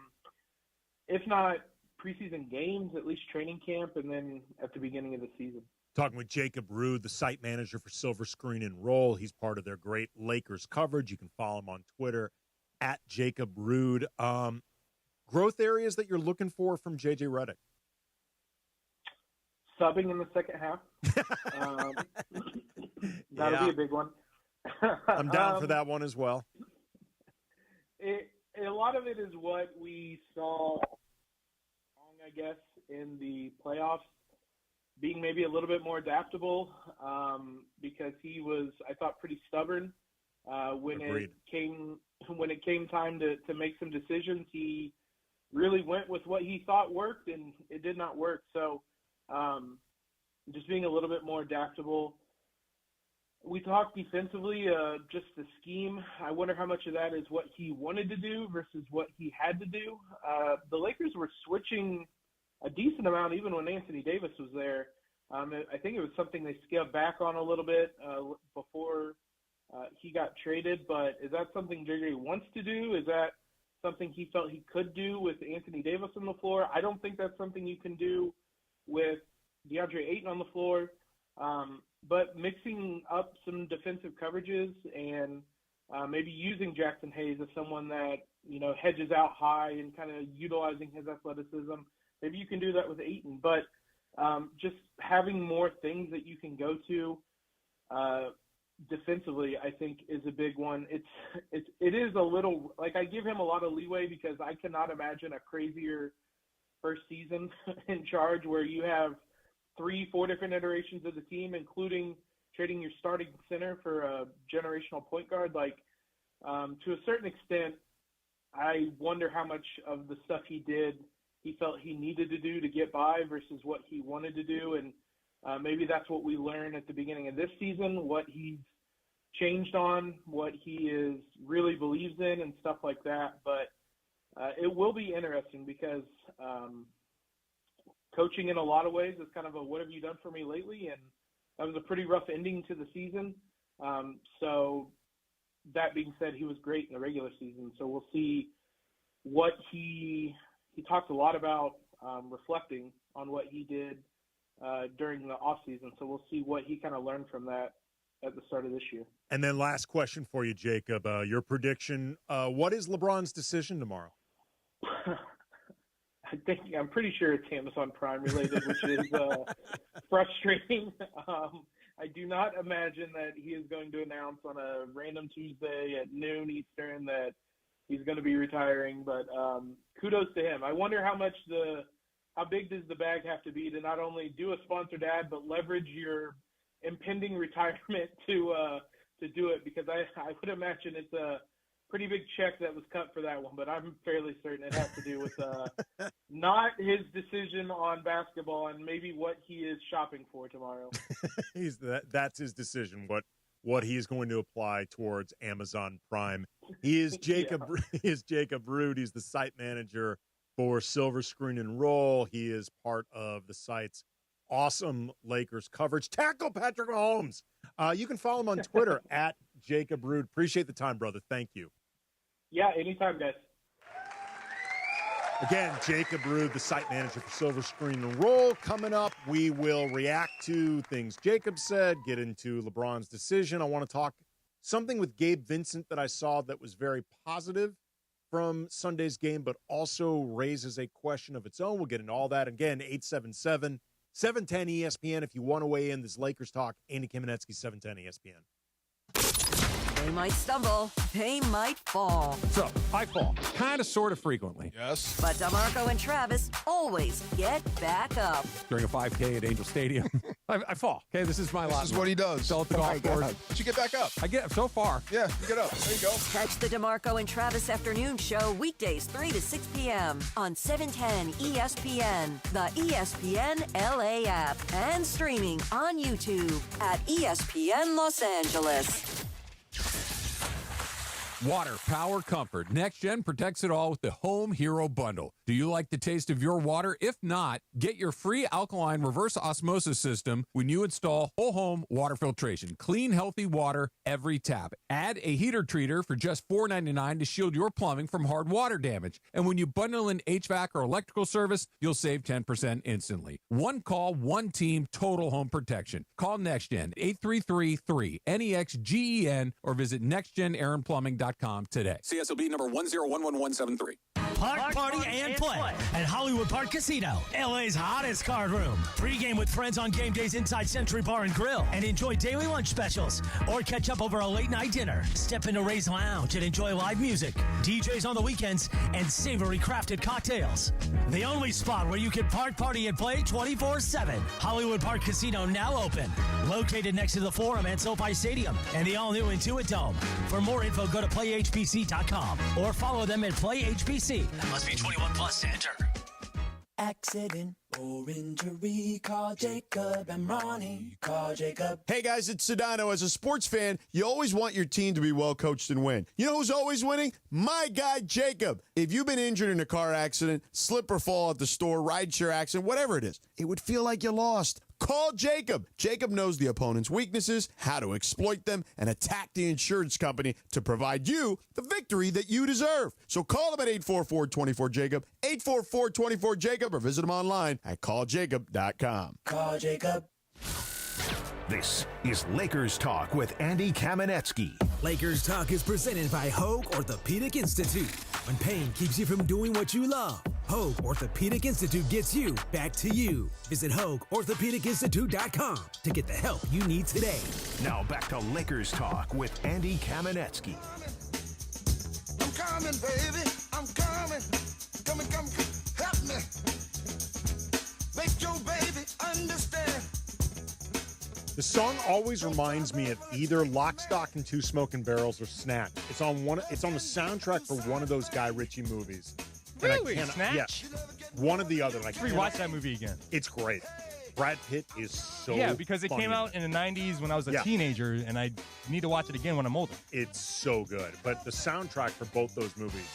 if not preseason games, at least training camp, and then at the beginning of the season. Talking with Jacob Rude, the site manager for Silver Screen and Roll. He's part of their great Lakers coverage. You can follow him on Twitter at Jacob Rude. Growth areas that you're looking for from J.J. Redick? Subbing in the second half. That'll be a big one. I'm down for that one as well. A lot of it is what we saw, I guess, in the playoffs, being maybe a little bit more adaptable, because he was, I thought, pretty stubborn when Agreed. it came time to make some decisions. He really went with what he thought worked, and it did not work. So just being a little bit more adaptable. We talked defensively, just the scheme. I wonder how much of that is what he wanted to do versus what he had to do. The Lakers were switching a decent amount even when Anthony Davis was there. I think it was something they scaled back on a little bit before he got traded. But is that something JJ wants to do? Is that something he felt he could do with Anthony Davis on the floor? I don't think that's something you can do with DeAndre Ayton on the floor. But mixing up some defensive coverages and maybe using Jackson Hayes as someone that, hedges out high and kind of utilizing his athleticism. Maybe you can do that with Ayton. But just having more things that you can go to defensively, I think, is a big one. It is a little – like, I give him a lot of leeway because I cannot imagine a crazier first season in charge where you have 3-4 different iterations of the team, including trading your starting center for a generational point guard. Like, to a certain extent, I wonder how much of the stuff he did he felt he needed to do to get by versus what he wanted to do. And maybe that's what we learn at the beginning of this season, what he's changed on, what he is really believes in and stuff like that. But it will be interesting because coaching in a lot of ways is kind of a what have you done for me lately? And that was a pretty rough ending to the season. So that being said, he was great in the regular season. So we'll see what he talked a lot about reflecting on what he did during the offseason. So we'll see what he kind of learned from that at the start of this year. And then last question for you, Jacob, your prediction. What is LeBron's decision tomorrow? I'm pretty sure it's Amazon Prime related, which is frustrating. I do not imagine that he is going to announce on a random Tuesday at noon Eastern that he's going to be retiring, but kudos to him. I wonder how big does the bag have to be to not only do a sponsored ad, but leverage your impending retirement to do it, because I would imagine it's a pretty big check that was cut for that one, but I'm fairly certain it has to do with not his decision on basketball and maybe what he is shopping for tomorrow. That's his decision, what he is going to apply towards Amazon Prime. He is Jacob. He is Jacob Rude. He's the site manager for Silver Screen and Roll. He is part of the site's awesome Lakers coverage. Tackle Patrick Mahomes. You can follow him on Twitter at Jacob Rude. Appreciate the time, brother. Thank you. Yeah, anytime, guys. Again, Jacob Rude, the site manager for Silver Screen and Roll. Coming up, we will react to things Jacob said, get into LeBron's decision. I want to talk something with Gabe Vincent that I saw that was very positive from Sunday's game, but also raises a question of its own. We'll get into all that. Again, 877-710 ESPN if you want to weigh in. This Lakers talk. Andy Kamenetsky, 710 ESPN. They might stumble. They might fall. So, I fall. Kind of, sort of frequently. Yes. But DeMarco and Travis always get back up. During a 5K at Angel Stadium, I fall. Okay, this is my lot. This is what he does. Sell at the golf course. But you get back up. I get so far. Yeah, you get up. There you go. Catch the DeMarco and Travis Afternoon Show weekdays 3 to 6 p.m. on 710 ESPN, the ESPN LA app, and streaming on YouTube at ESPN Los Angeles. Water, power, comfort. Next Gen protects it all with the Home Hero Bundle. Do you like the taste of your water? If not, get your free alkaline reverse osmosis system when you install whole home water filtration. Clean, healthy water every tap. Add a heater treater for just $4.99 to shield your plumbing from hard water damage. And when you bundle in HVAC or electrical service, you'll save 10% instantly. One call, one team, total home protection. Call NextGen 833-3-NEXGEN or visit nextgenaaronplumbing.com today. CSLB number 1011173. Park, party, and play at Hollywood Park Casino, LA's hottest card room. Pre-game with friends on game days inside Century Bar and Grill, and enjoy daily lunch specials. Or catch up over a late-night dinner. Step into Ray's Lounge and enjoy live music, DJs on the weekends, and savory crafted cocktails. The only spot where you can park, party, and play 24/7. Hollywood Park Casino now open. Located next to the Forum at SoFi Stadium and the all-new Intuit Dome. For more info, go to playhbc.com or follow them at playhbc. Must be 21 plus to enter. Accident or injury, call Jacob and Ronnie. Call Jacob. Hey guys, it's Sedano. As a sports fan, you always want your team to be well coached and win. You know who's always winning? My guy, Jacob. If you've been injured in a car accident, slip or fall at the store, rideshare accident, whatever it is, it would feel like you lost. Call Jacob. Jacob knows the opponent's weaknesses, how to exploit them, and attack the insurance company to provide you the victory that you deserve. So call him at 844-24-JACOB, 844-24-JACOB, or visit him online at calljacob.com. Call Jacob. This is Lakers Talk with Andy Kamenetsky. Lakers Talk is presented by Hoag Orthopedic Institute. When pain keeps you from doing what you love, Hoag Orthopedic Institute gets you back to you. Visit HoagOrthopedicInstitute.com to get the help you need today. Now back to Lakers Talk with Andy Kamenetsky. I'm coming, baby. I'm coming. Come, help me. Make your baby understand. The song always reminds me of either Lock, Stock, and Two Smoking Barrels or Snatch. It's on the soundtrack for one of those Guy Ritchie movies. Really? Snatch? Yeah, one or the other. I Rewatch that movie again. It's great. Brad Pitt is so because it funny. came out in the 90s when I was a teenager, and I need to watch it again when I'm older. It's so good. But the soundtrack for both those movies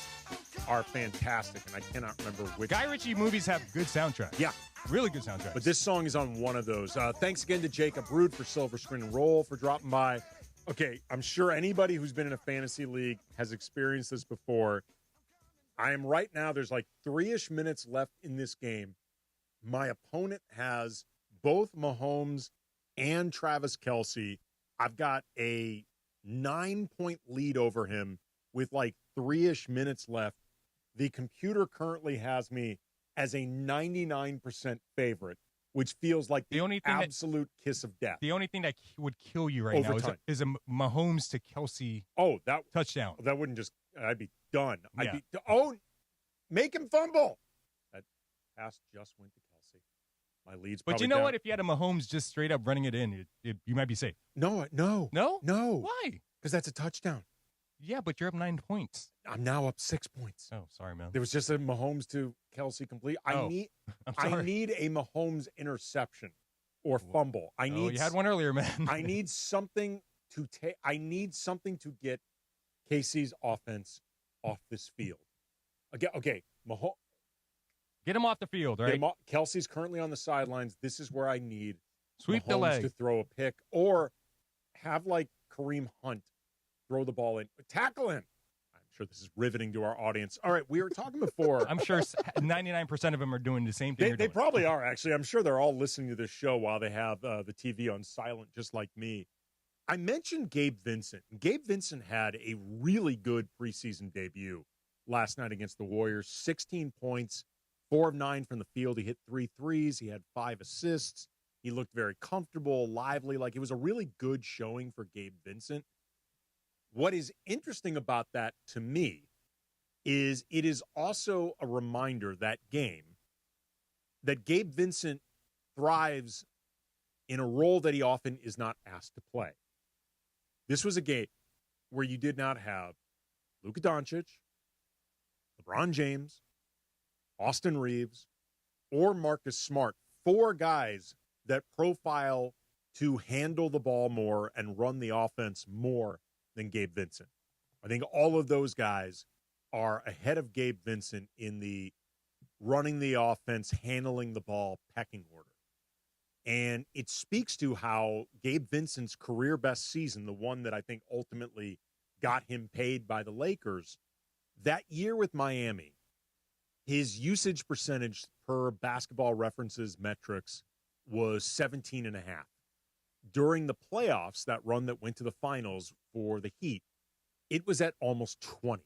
are fantastic, and I cannot remember which. Guy Ritchie movies have good soundtracks. Yeah. Really good soundtracks. But this song is on one of those. Thanks again to Jacob Root for Silver Screen and Roll for dropping by. Okay, I'm sure anybody who's been in a fantasy league has experienced this before. I am right now, there's like 3-ish minutes left in this game. My opponent has both Mahomes and Travis Kelce. I've got a 9-point lead over him with like 3-ish minutes left. The computer currently has me as a 99% favorite, which feels like the only absolute kiss of death. The only thing that would kill you right now is a Mahomes to Kelce touchdown. That wouldn't just, I'd be done. Yeah. Make him fumble. That pass just went to Kelce. My lead's But probably you know down. what? If you had a Mahomes just straight up running it in, you might be safe. No. No? Why? Because that's a touchdown. Yeah, but you're up 9 points. I'm now up 6 points. Oh, sorry, man. There was just a Mahomes to Kelce complete. I need a Mahomes interception or fumble. You had one earlier, man. I need something to take. I need something to get KC's offense off this field. Okay, Mahomes. Get him off the field, right? Kelce's currently on the sidelines. This is where I need Sweep Mahomes the leg to throw a pick or have like Kareem Hunt throw the ball in. Tackle him. I'm sure this is riveting to our audience. All right, we were talking before. I'm sure 99% of them are doing the same thing. They probably are, actually. I'm sure they're all listening to this show while they have the TV on silent, just like me. I mentioned Gabe Vincent. Gabe Vincent had a really good preseason debut last night against the Warriors. 16 points, 4 of 9 from the field. He hit 3 threes. He had 5 assists. He looked very comfortable, lively. Like, it was a really good showing for Gabe Vincent. What is interesting about that to me is it is also a reminder, that game, that Gabe Vincent thrives in a role that he often is not asked to play. This was a game where you did not have Luka Doncic, LeBron James, Austin Reeves, or Marcus Smart, 4 guys that profile to handle the ball more and run the offense more than Gabe Vincent. I think all of those guys are ahead of Gabe Vincent in the running the offense, handling the ball pecking order. And it speaks to how Gabe Vincent's career best season, the one that I think ultimately got him paid by the Lakers, that year with Miami, his usage percentage per Basketball References metrics was 17.5. During the playoffs, that run that went to the finals for the Heat, it was at almost 20.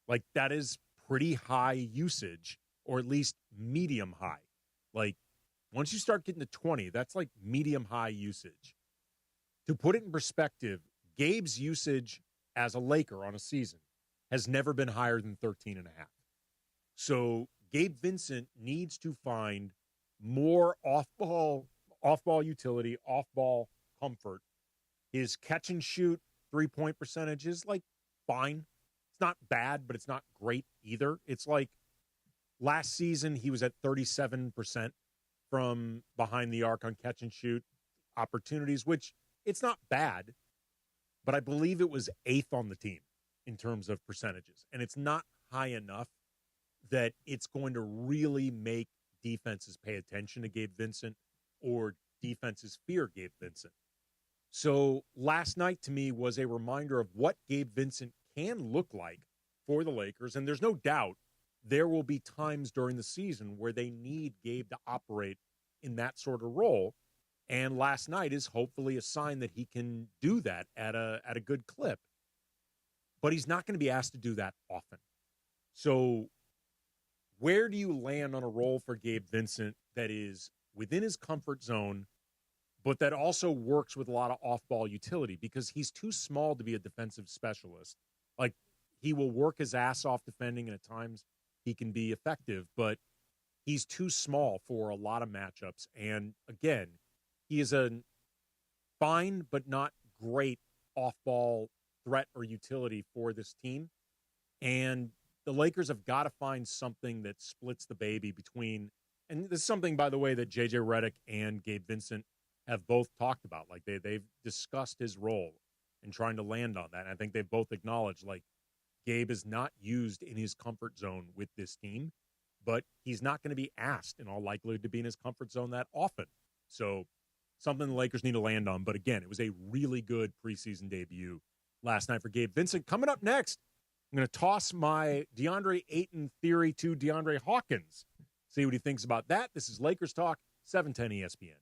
Like, that is pretty high usage, or at least medium high. Like, once you start getting to 20, that's like medium high usage. To put it in perspective, Gabe's usage as a Laker on a season has never been higher than 13.5. So Gabe Vincent needs to find more off-ball utility, off-ball comfort. His catch and shoot three-point percentage is like fine. It's not bad, but it's not great either. It's like last season he was at 37% from behind the arc on catch and shoot opportunities, which it's not bad, but I believe it was 8th on the team in terms of percentages. And it's not high enough that it's going to really make defenses pay attention to Gabe Vincent or defenses fear Gabe Vincent. So last night to me was a reminder of what Gabe Vincent can look like for the Lakers. And there's no doubt there will be times during the season where they need Gabe to operate in that sort of role. And last night is hopefully a sign that he can do that at a good clip. But he's not going to be asked to do that often. So where do you land on a role for Gabe Vincent that is within his comfort zone, but that also works with a lot of off-ball utility? Because he's too small to be a defensive specialist. Like, he will work his ass off defending, and at times he can be effective, but he's too small for a lot of matchups. And again, he is a fine but not great off-ball threat or utility for this team. And the Lakers have got to find something that splits the baby between, and this is something, by the way, that J.J. Redick and Gabe Vincent have both talked about. Like, they've discussed his role and trying to land on that. And I think they've both acknowledged, like, Gabe is not used in his comfort zone with this team, but he's not going to be asked in all likelihood to be in his comfort zone that often. So something the Lakers need to land on. But again, it was a really good preseason debut last night for Gabe Vincent. Coming up next, I'm going to toss my DeAndre Ayton theory to DeAndre Hawkins. See what he thinks about that. This is Lakers Talk, 710 ESPN.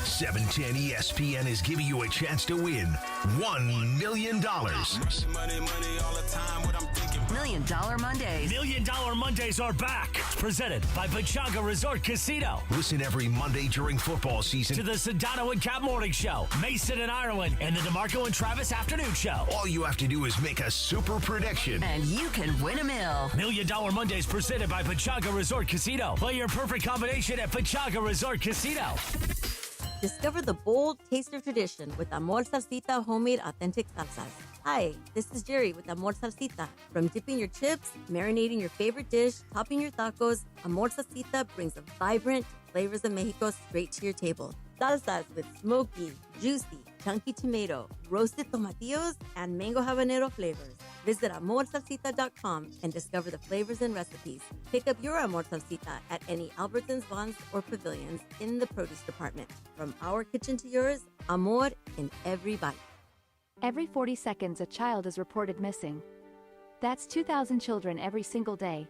710 ESPN is giving you a chance to win $1 million. $1 Million Mondays. $1 Million Mondays are back. Presented by Pechanga Resort Casino. Listen every Monday during football season to the Sedano and Cap Morning Show, Mason and Ireland, and the DeMarco and Travis Afternoon Show. All you have to do is make a super prediction, and you can win $1 million. $1 Million Mondays presented by Pechanga Resort Casino. Play your perfect combination at Pechanga Resort Casino. Discover the bold taste of tradition with Amor Salsita homemade authentic salsas. Hi, this is Jerry with Amor Salsita. From dipping your chips, marinating your favorite dish, topping your tacos, Amor Salsita brings the vibrant flavors of Mexico straight to your table. Salsas with smoky, juicy, chunky tomato, roasted tomatillos, and mango habanero flavors. Visit amorsalsita.com and discover the flavors and recipes. Pick up your Amor Salsita at any Albertsons, Vons, or Pavilions in the produce department. From our kitchen to yours, Amor in every bite. Every 40 seconds, a child is reported missing. That's 2,000 children every single day.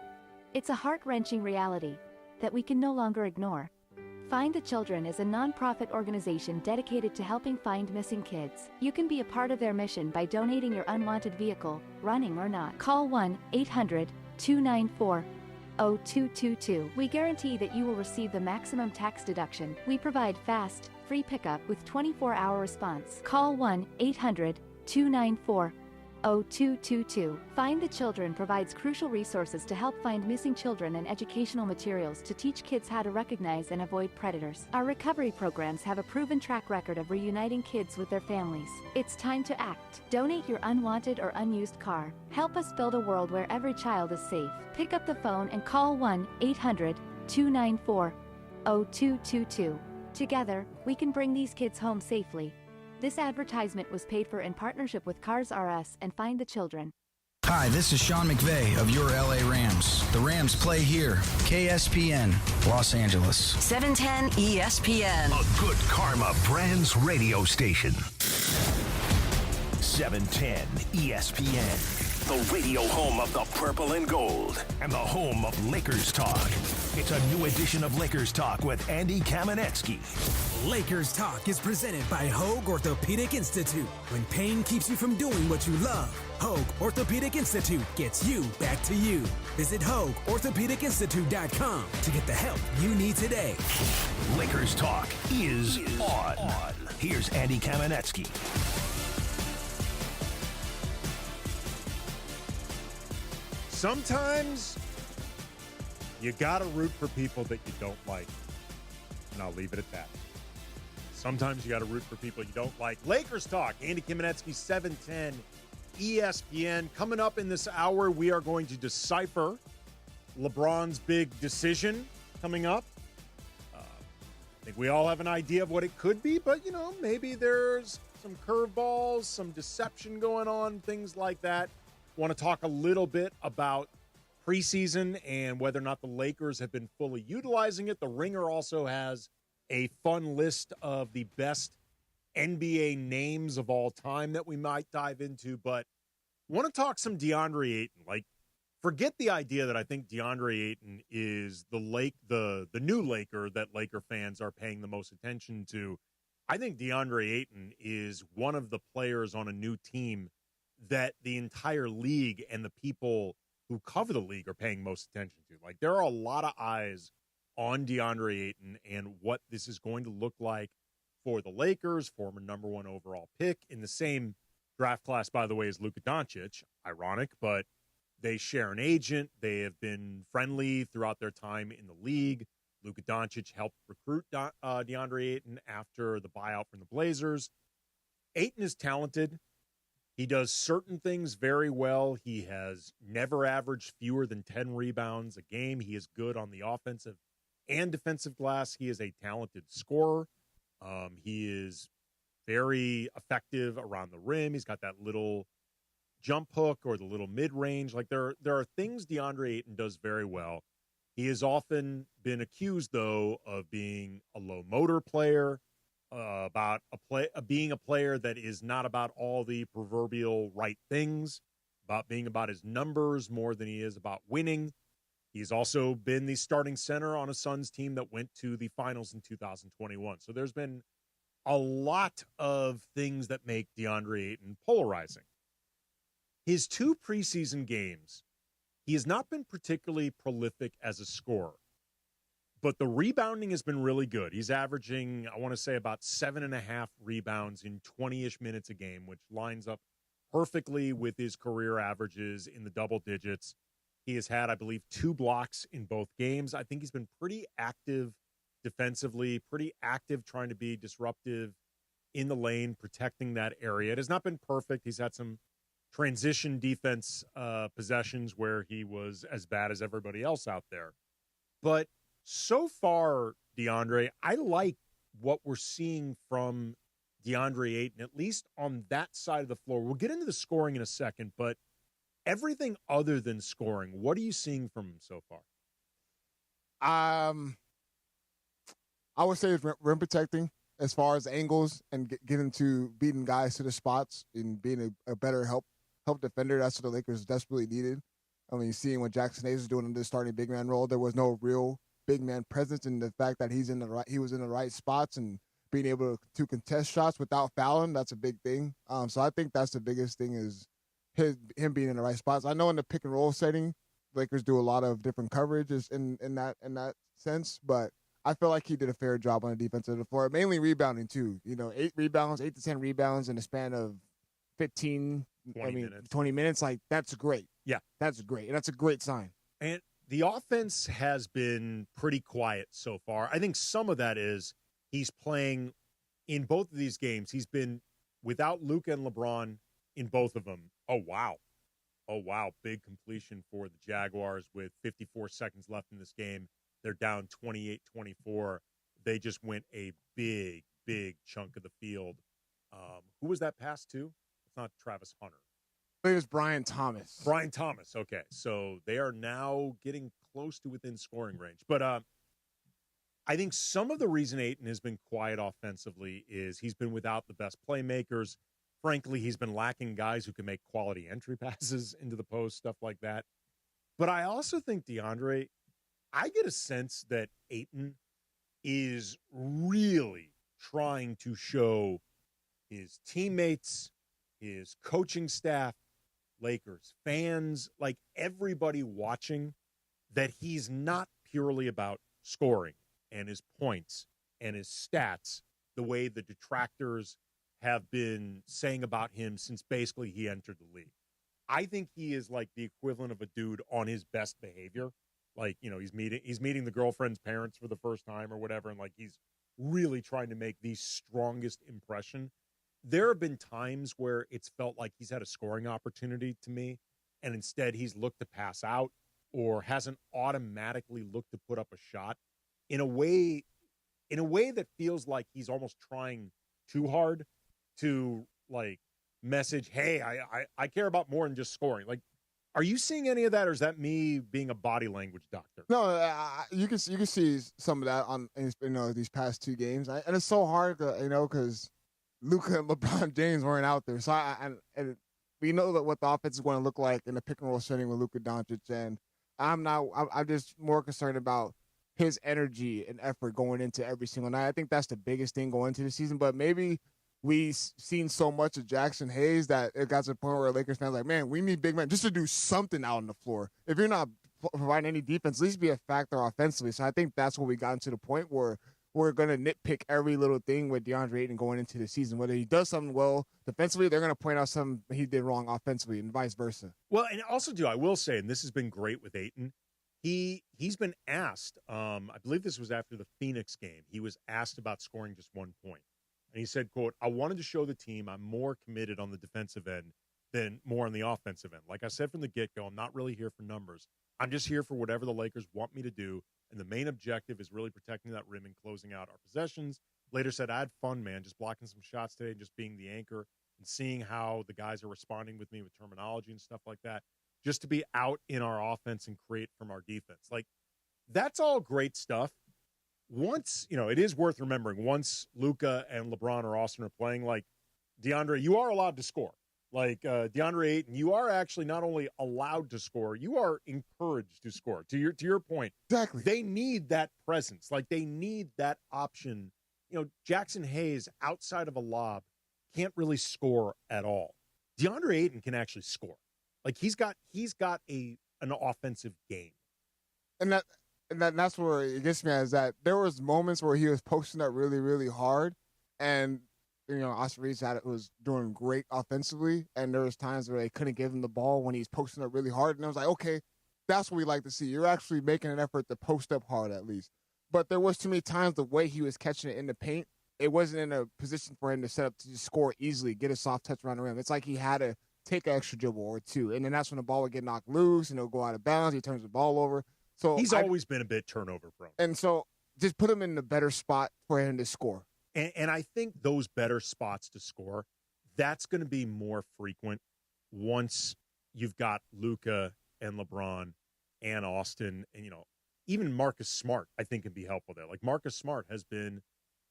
It's a heart-wrenching reality that we can no longer ignore. Find the Children is a non-profit organization dedicated to helping find missing kids. You can be a part of their mission by donating your unwanted vehicle, running or not. Call 1-800-294-0222. We guarantee that you will receive the maximum tax deduction. We provide fast, free pickup with 24-hour response. Call 1-800 800-294-0222. Find the Children provides crucial resources to help find missing children and educational materials to teach kids how to recognize and avoid predators. Our recovery programs have a proven track record of reuniting kids with their families. It's time to act. Donate your unwanted or unused car. Help us build a world where every child is safe. Pick up the phone and call 1-800-294-0222. Together, we can bring these kids home safely. This advertisement was paid for in partnership with Cars R Us and Find the Children. Hi, this is Sean McVay of your LA Rams. The Rams play here. KSPN, Los Angeles. 710 ESPN. A good karma brands radio station. 710 ESPN. The radio home of the purple and gold. And the home of Lakers Talk. It's a new edition of Lakers Talk with Andy Kamenetsky. Lakers Talk is presented by Hoag Orthopedic Institute. When pain keeps you from doing what you love, Hoag Orthopedic Institute gets you back to you. Visit HoagOrthopedicInstitute.com to get the help you need today. Lakers Talk is on. Here's Andy Kamenetsky. Sometimes you gotta root for people that you don't like. And I'll leave it at that. Sometimes you gotta root for people you don't like. Lakers Talk, Andy Kamenetsky, 710 ESPN. Coming up in this hour, we are going to decipher LeBron's big decision coming up. I think we all have an idea of what it could be, but, maybe there's some curveballs, some deception going on, things like that. Want to talk a little bit about preseason and whether or not the Lakers have been fully utilizing it. The Ringer also has a fun list of the best NBA names of all time that we might dive into, but want to talk some DeAndre Ayton. Forget the idea that I think DeAndre Ayton is the new Laker that Laker fans are paying the most attention to. I think DeAndre Ayton is one of the players on a new team that the entire league and the people who cover the league are paying most attention to. There are a lot of eyes on DeAndre Ayton and what this is going to look like for the Lakers, former number one overall pick in the same draft class, by the way, as Luka Doncic. Ironic, but they share an agent. They have been friendly throughout their time in the league. Luka Doncic helped recruit DeAndre Ayton after the buyout from the Blazers. Ayton is talented. He does certain things very well. He has never averaged fewer than 10 rebounds a game. He is good on the offensive and defensive glass. He is a talented scorer. He is very effective around the rim. He's got that little jump hook or the little mid-range. There are things DeAndre Ayton does very well. He has often been accused, though, of being a low motor player, being a player that is not about all the proverbial right things, about being about his numbers more than he is about winning. He's also been the starting center on a Suns team that went to the finals in 2021. So there's been a lot of things that make DeAndre Ayton polarizing. His 2 preseason games, he has not been particularly prolific as a scorer. But the rebounding has been really good. He's averaging, I want to say, about 7.5 rebounds in 20-ish minutes a game, which lines up perfectly with his career averages in the double digits. He has had, I believe, 2 blocks in both games. I think he's been pretty active defensively, pretty active trying to be disruptive in the lane, protecting that area. It has not been perfect. He's had some transition defense possessions where he was as bad as everybody else out there. But so far, DeAndre, I like what we're seeing from DeAndre Ayton, at least on that side of the floor. We'll get into the scoring in a second, but everything other than scoring, what are you seeing from him so far? I would say it's rim protecting as far as angles and getting to beating guys to the spots and being a better help defender. That's what the Lakers desperately needed. I mean, seeing what Jackson Hayes is doing in the starting big man role, there was no real big man presence, in the fact that he was in the right spots and being able to contest shots without fouling. That's a big thing. So I think that's the biggest thing is him being in the right spots. I know in the pick and roll setting, Lakers do a lot of different coverages in that sense, but I feel like he did a fair job on the defensive floor, mainly rebounding too. 8 to 10 rebounds in the span of 15, minutes. 20 minutes. Like, that's great. Yeah. That's great. That's a great sign. And the offense has been pretty quiet so far. I think some of that is he's playing in both of these games. He's been without Luka and LeBron in both of them. Oh, wow. Big completion for the Jaguars with 54 seconds left in this game. They're down 28-24. They just went a big chunk of the field. Who was that pass to? It's not Travis Hunter. I think it was Brian Thomas. Brian Thomas, okay. So they are now getting close to within scoring range. But I think some of the reason Ayton has been quiet offensively is he's been without the best playmakers. Frankly, he's been lacking guys who can make quality entry passes into the post, stuff like that. But I also think DeAndre, I get a sense that Ayton is really trying to show his teammates, his coaching staff, Lakers fans, like everybody watching, that he's not purely about scoring and his points and his stats the way the detractors have been saying about him since basically he entered the league. I think he is like the equivalent of a dude on his best behavior. Like, you know, he's meeting the girlfriend's parents for the first time or whatever, and like he's really trying to make the strongest impression. There have been times where it's felt like he's had a scoring opportunity to me, and instead he's looked to pass out or hasn't automatically looked to put up a shot in a way that feels like he's almost trying too hard to like message, hey, I care about more than just scoring. Like, are you seeing any of that, or is that me being a body language doctor? No, you can see some of that on these past two games, and it's so hard to, because Luka and LeBron James weren't out there, so and we know that what the offense is going to look like in the pick and roll setting with Luka Doncic, and I'm just more concerned about his energy and effort going into every single night. I think that's the biggest thing going into the season, but maybe we've seen so much of Jackson Hayes that it got to the point where Lakers fans are like, man, we need big men just to do something out on the floor. If you're not providing any defense, at least be a factor offensively. So I think that's where we got to the point where we're going to nitpick every little thing with DeAndre Ayton going into the season. Whether he does something well defensively, they're going to point out something he did wrong offensively and vice versa. Well, and also, I will say, and this has been great with Ayton, he's been asked, I believe this was after the Phoenix game, he was asked about scoring just 1 point. And he said, quote, I wanted to show the team I'm more committed on the defensive end than more on the offensive end. Like I said from the get-go, I'm not really here for numbers. I'm just here for whatever the Lakers want me to do. And the main objective is really protecting that rim and closing out our possessions. Later said, I had fun, man, just blocking some shots today and just being the anchor and seeing how the guys are responding with me with terminology and stuff like that, just to be out in our offense and create from our defense. Like, that's all great stuff. Once, it is worth remembering, once Luka and LeBron or Austin are playing, like, DeAndre, you are allowed to score. Like, DeAndre Ayton, you are actually not only allowed to score, you are encouraged to score. To your point, exactly. They need that presence. Like, they need that option. Jackson Hayes, outside of a lob, can't really score at all. DeAndre Ayton can actually score. Like, he's got an offensive game. And that's where it gets me is that there was moments where he was posting up really, really hard, and Austin Reeves was doing great offensively, and there was times where they couldn't give him the ball when he's posting up really hard, and I was like, okay, that's what we like to see. You're actually making an effort to post up hard at least. But there was too many times the way he was catching it in the paint, it wasn't in a position for him to set up to just score easily, get a soft touch around the rim. It's like he had to take an extra dribble or two, and then that's when the ball would get knocked loose, and it'll go out of bounds. He turns the ball over. So he's always been a bit turnover prone. And so just put him in the better spot for him to score. And I think those better spots to score, that's going to be more frequent once you've got Luka and LeBron and Austin and, even Marcus Smart, I think, can be helpful there. Like, Marcus Smart has been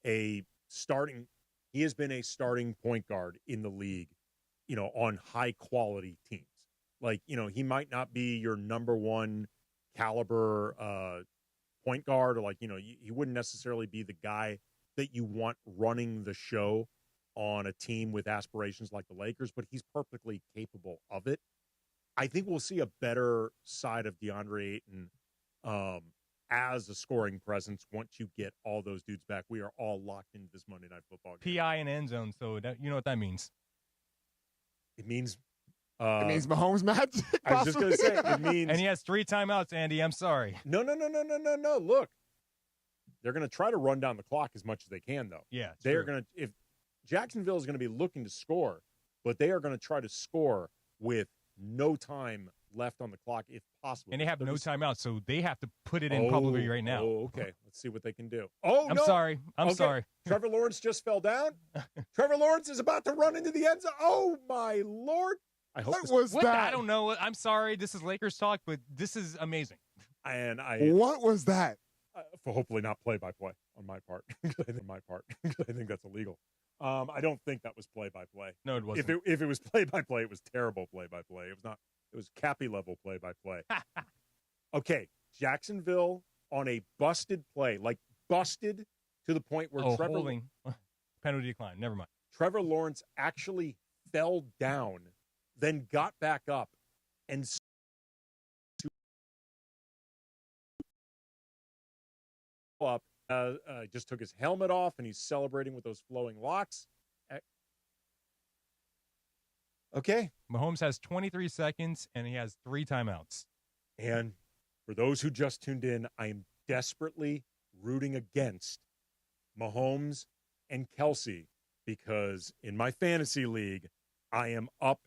a starting point guard in the league, on high quality teams. Like, he might not be your number one caliber point guard, or he wouldn't necessarily be the guy that you want running the show on a team with aspirations like the Lakers, but he's perfectly capable of it. I think we'll see a better side of DeAndre Ayton as a scoring presence once you get all those dudes back. We are all locked into this Monday Night Football game. PI and end zone, so you know what that means. It means Mahomes magic. I was just going to say, it means. And he has 3 timeouts, Andy. I'm sorry. No. Look, they're going to try to run down the clock as much as they can, though. Yeah, they are going to. If Jacksonville is going to be looking to score, but they are going to try to score with no time left on the clock, if possible. And they have no timeouts, so they have to put it in probably right now. Oh, okay. Let's see what they can do. I'm sorry. I'm sorry. Trevor Lawrence just fell down. Trevor Lawrence is about to run into the end zone. Oh, my Lord. I hope what was that? I don't know. I'm sorry. This is Lakers talk, but this is amazing. And what was that? For hopefully not play-by-play on my part. I think that's illegal. I don't think that was play-by-play. No, it wasn't. If it was play-by-play, it was terrible play-by-play. It was not. It was Cappy level play-by-play. Okay, Jacksonville on a busted play, like busted to the point where holding penalty decline. Never mind. Trevor Lawrence actually fell down, then got back up and just took his helmet off, and he's celebrating with those flowing locks. Okay. Mahomes has 23 seconds, and he has 3 timeouts. And for those who just tuned in, I am desperately rooting against Mahomes and Kelsey because in my fantasy league, I am up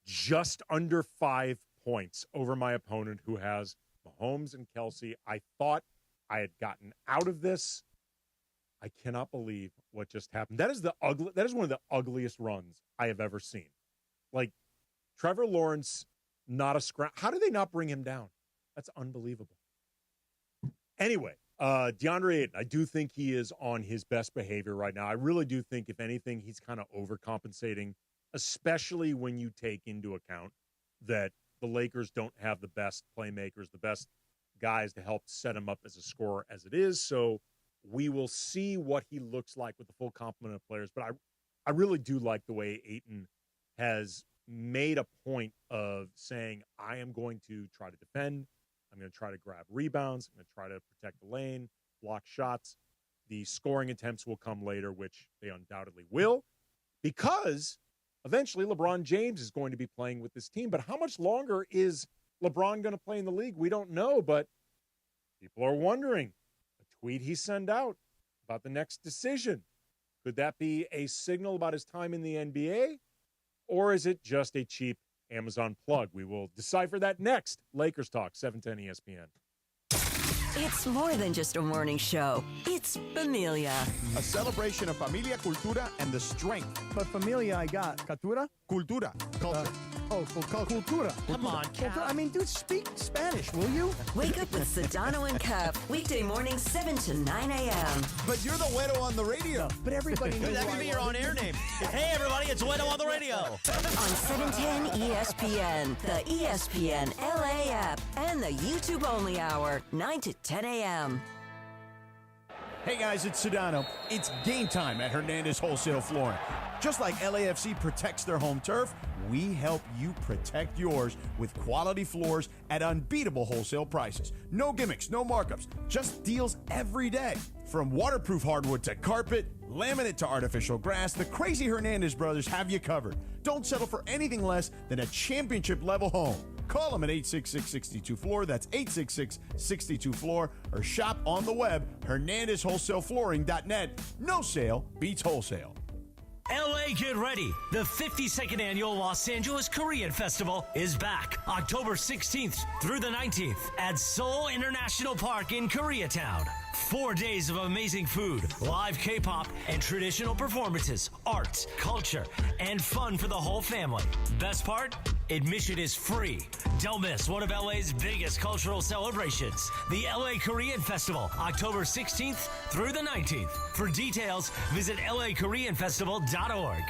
just under 5 points over my opponent who has Mahomes and Kelsey. I thought I had gotten out of this. I cannot believe what just happened. That is one of the ugliest runs I have ever seen. Like Trevor Lawrence, not a scrap. How did they not bring him down? That's unbelievable. Anyway, DeAndre Ayton, I do think he is on his best behavior right now. I really do think, if anything, he's kind of overcompensating, especially when you take into account that the Lakers don't have the best playmakers, the best guys to help set him up as a scorer as it is. So we will see what he looks like with the full complement of players. But I really do like the way Ayton has made a point of saying, I am going to try to defend. I'm going to try to grab rebounds. I'm going to try to protect the lane, block shots. The scoring attempts will come later, which they undoubtedly will, because eventually LeBron James is going to be playing with this team. But how much longer is LeBron going to play in the league? We don't know, but people are wondering. A tweet he sent out about the next decision. Could that be a signal about his time in the NBA? Or is it just a cheap Amazon plug? We will decipher that next. Lakers Talk, 710 ESPN. It's more than just a morning show. It's Familia. A celebration of familia, cultura, and the strength. But familia, I got. Cultura? Cultura. Culture. Cultura. Come on, Cap. I mean, dude, speak Spanish, will you? Wake up with Sedano and Cap. Weekday mornings, 7 to 9 a.m. But you're the Güero on the radio. But everybody knows That could be your on-air name. Hey, everybody, it's Güero on the radio. On 710 ESPN, the ESPN LA app, and the YouTube-only hour, 9 to 10 a.m. Hey guys, it's Sedano. It's game time at Hernandez Wholesale Flooring. Just like LAFC protects their home turf, we help you protect yours with quality floors at unbeatable wholesale prices. No gimmicks, no markups, just deals every day. From waterproof hardwood to carpet, laminate to artificial grass, the crazy Hernandez brothers have you covered. Don't settle for anything less than a championship-level home. Call them at 866-62-FLOOR, that's 866-62-FLOOR, or shop on the web, HernandezWholesaleFlooring.net. No sale beats wholesale. LA, get ready. The 52nd annual Los Angeles Korean Festival is back October 16th through the 19th at Seoul International Park in Koreatown. 4 days of amazing food, live K-pop, and traditional performances, arts, culture, and fun for the whole family. Best part? Admission is free. Don't miss one of LA's biggest cultural celebrations, the LA Korean Festival, October 16th through the 19th. For details, visit lakoreanfestival.org.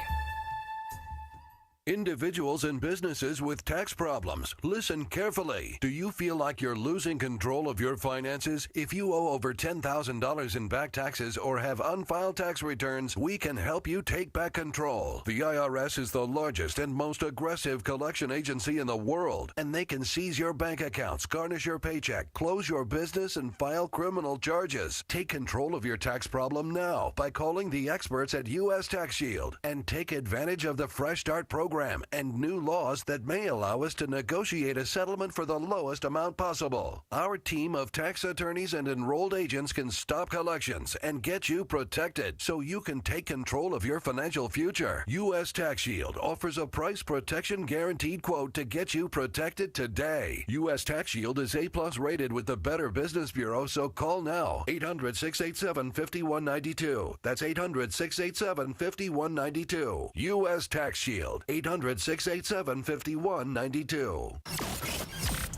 Individuals and businesses with tax problems, listen carefully. Do you feel like you're losing control of your finances? If you owe over $10,000 in back taxes or have unfiled tax returns, we can help you take back control. The IRS is the largest and most aggressive collection agency in the world, and they can seize your bank accounts, garnish your paycheck, close your business, and file criminal charges. Take control of your tax problem now by calling the experts at U.S. Tax Shield and take advantage of the Fresh Start program and new laws that may allow us to negotiate a settlement for the lowest amount possible. Our team of tax attorneys and enrolled agents can stop collections and get you protected so you can take control of your financial future. U.S. Tax Shield offers a price protection guaranteed quote to get you protected today. U.S. Tax Shield is A+ rated with the Better Business Bureau, so call now. 800-687-5192. That's 800-687-5192. U.S. Tax Shield. 800-687-5192.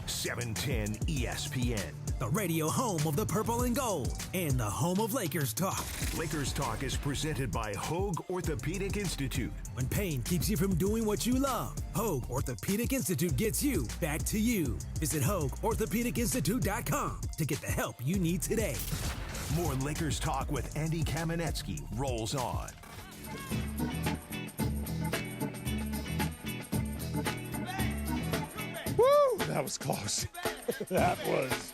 710 ESPN. The radio home of the purple and gold and the home of Lakers talk. Lakers Talk is presented by Hoag Orthopedic Institute. When pain keeps you from doing what you love, Hoag Orthopedic Institute gets you back to you. Visit HoagOrthopedicInstitute.com to get the help you need today. More Lakers Talk with Andy Kamenetsky rolls on. Woo! That was close. That was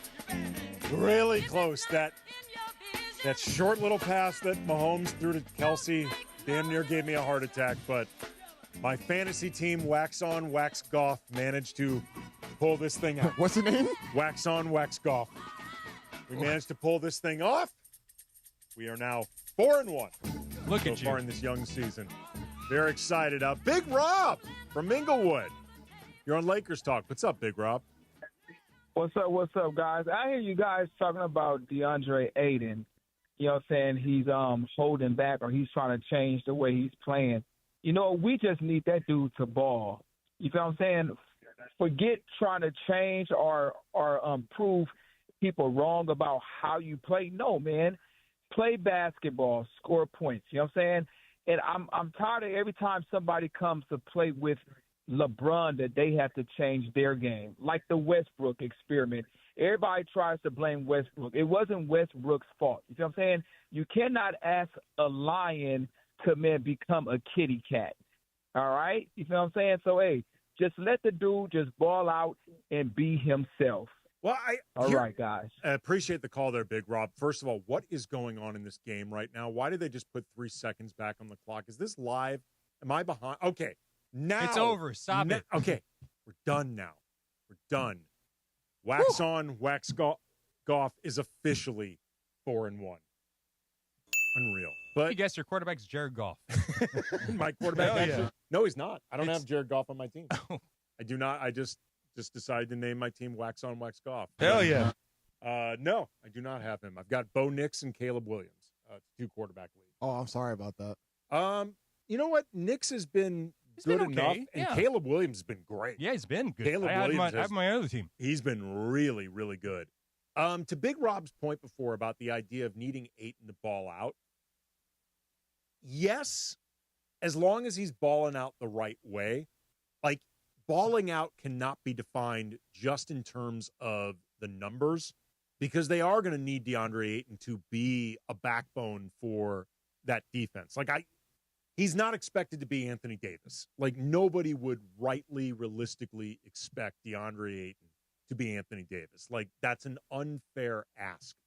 really close. That short little pass that Mahomes threw to Kelsey damn near gave me a heart attack, but my fantasy team, Wax On, Wax Goff, managed to pull this thing out. What's the name? Wax On, Wax Goff. We managed to pull this thing off. We are now 4-1. Look so at you. far in this young season. Very excited. Big Rob from Inglewood. You're on Lakers Talk. What's up, Big Rob? What's up, guys? I hear you guys talking about DeAndre Ayton. You know what I'm saying? He's holding back or he's trying to change the way he's playing. You know, we just need that dude to ball. You feel what I'm saying? Forget trying to change or prove people wrong about how you play. No, man. Play basketball, score points. You know what I'm saying? And I'm tired of every time somebody comes to play with LeBron that they have to change their game, like the Westbrook experiment. Everybody tries to blame Westbrook. It wasn't Westbrook's fault. You know what I'm saying? You cannot ask a lion to, become a kitty cat. All right? You know what I'm saying? So, hey, just let the dude just ball out and be himself. Well, All right, guys. I appreciate the call there, Big Rob. First of all, what is going on in this game right now? Why did they just put 3 seconds back on the clock? Is this live? Am I behind? Okay. Now it's over. Stop it. Okay, we're done now. We're done. Wax On, Wax Goff is officially 4-1. Unreal. But you guess your quarterback's Jared Goff. My quarterback actually? Yeah. No, he's not. I don't have Jared Goff on my team. I do not. I just decided to name my team Wax On, Wax Goff. Hell yeah. No, I do not have him. I've got Bo Nix and Caleb Williams. 2 quarterback league. Oh, I'm sorry about that. You know what? Nix has been good enough, and Caleb Williams has been great. Yeah, he's been good. Caleb I Williams have my other team. He's been really, really good. To Big Rob's point before about the idea of needing Ayton to ball out, yes, as long as he's balling out the right way. Like, balling out cannot be defined just in terms of the numbers, because they are going to need DeAndre Ayton to be a backbone for that defense. He's not expected to be Anthony Davis. Like, nobody would realistically expect DeAndre Ayton to be Anthony Davis. Like, that's an unfair ask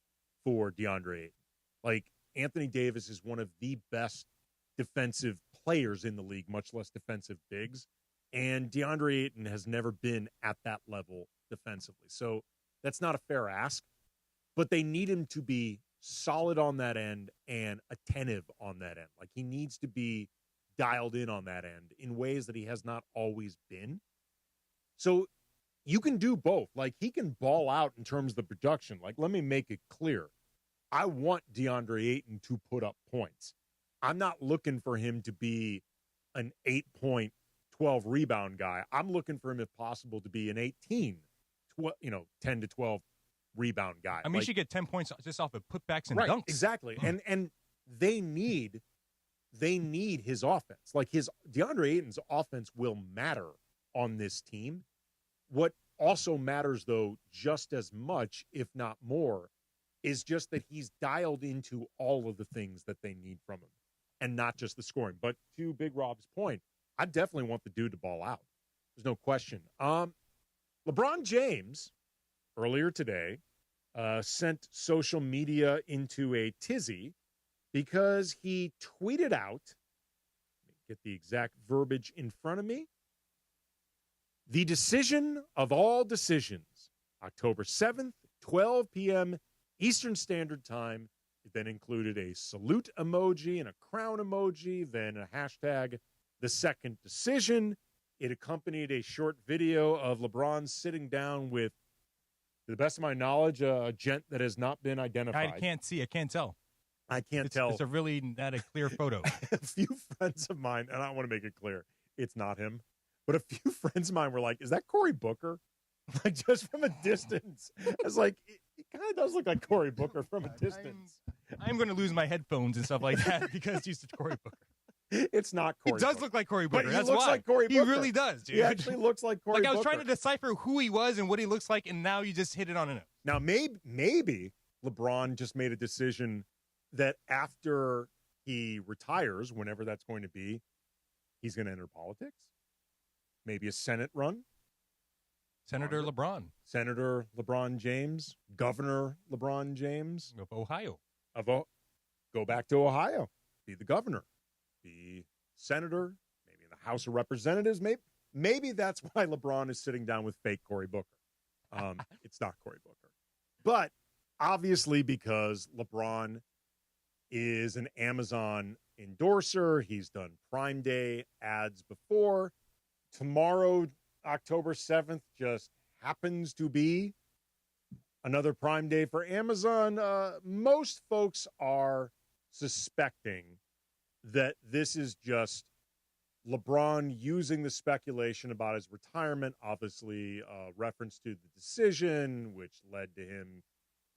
for DeAndre Ayton. Like, Anthony Davis is one of the best defensive players in the league, much less defensive bigs. And DeAndre Ayton has never been at that level defensively. So that's not a fair ask. But they need him to be solid on that end and attentive on that end. Like, he needs to be dialed in on that end in ways that he has not always been. So you can do both. Like, he can ball out in terms of the production. Like, let me make it clear. I want DeAndre Ayton to put up points. I'm not looking for him to be an 8-point, 12-rebound guy. I'm looking for him, if possible, to be an 10 to 12 rebound guy. I mean, you should get 10 points just off of putbacks and right, dunks. Exactly. And they need they need his offense. Like DeAndre Ayton's offense will matter on this team. What also matters, though, just as much, if not more, is just that he's dialed into all of the things that they need from him and not just the scoring. But to Big Rob's point, I definitely want the dude to ball out. There's no question. LeBron James, earlier today, sent social media into a tizzy because he tweeted out, let me get the exact verbiage in front of me, the decision of all decisions, October 7th, 12 p.m. Eastern Standard Time. It then included a salute emoji and a crown emoji, then a hashtag, the second decision. It accompanied a short video of LeBron sitting down with, to the best of my knowledge, a gent that has not been identified. I can't see. I can't tell. I can't tell. It's a really not a clear photo. A few friends of mine, and I want to make it clear, it's not him, but a few friends of mine were like, is that Cory Booker? Like, just from a distance. I was like, it kind of does look like Cory Booker from a distance. I'm going to lose my headphones and stuff like that because he's Cory Booker. It's not Cory He does Booker. look like Cory Booker. But he That's looks why. like Cory Booker. He really does, dude. He actually looks like Cory Booker. Like, I was trying to decipher who he was and what he looks like, and now you just hit it on a note. Now, maybe LeBron just made a decision that after he retires, whenever that's going to be, he's going to enter politics. Maybe a Senate run. Senator LeBron. Senator LeBron James. Governor LeBron James. Of Ohio. Go back to Ohio. Be the governor. Be senator. Maybe in the House of Representatives. Maybe that's why LeBron is sitting down with fake Cory Booker. It's not Cory Booker. But obviously because LeBron is an Amazon endorser. He's done Prime Day ads before. Tomorrow, October 7th, just happens to be another Prime Day for Amazon. Most folks are suspecting that this is just LeBron using the speculation about his retirement, obviously reference to the decision, which led to him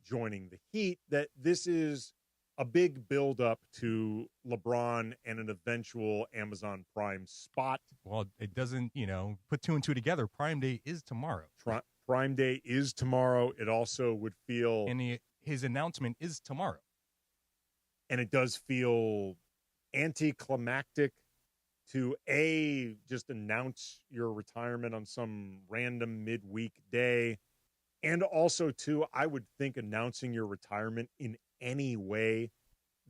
joining the Heat, that this is a big build-up to LeBron and an eventual Amazon Prime spot. Well, it doesn't, put two and two together. Prime Day is tomorrow. Prime Day is tomorrow. It also would feel... And his announcement is tomorrow. And it does feel anticlimactic to, just announce your retirement on some random midweek day. And also, too, I would think announcing your retirement in any way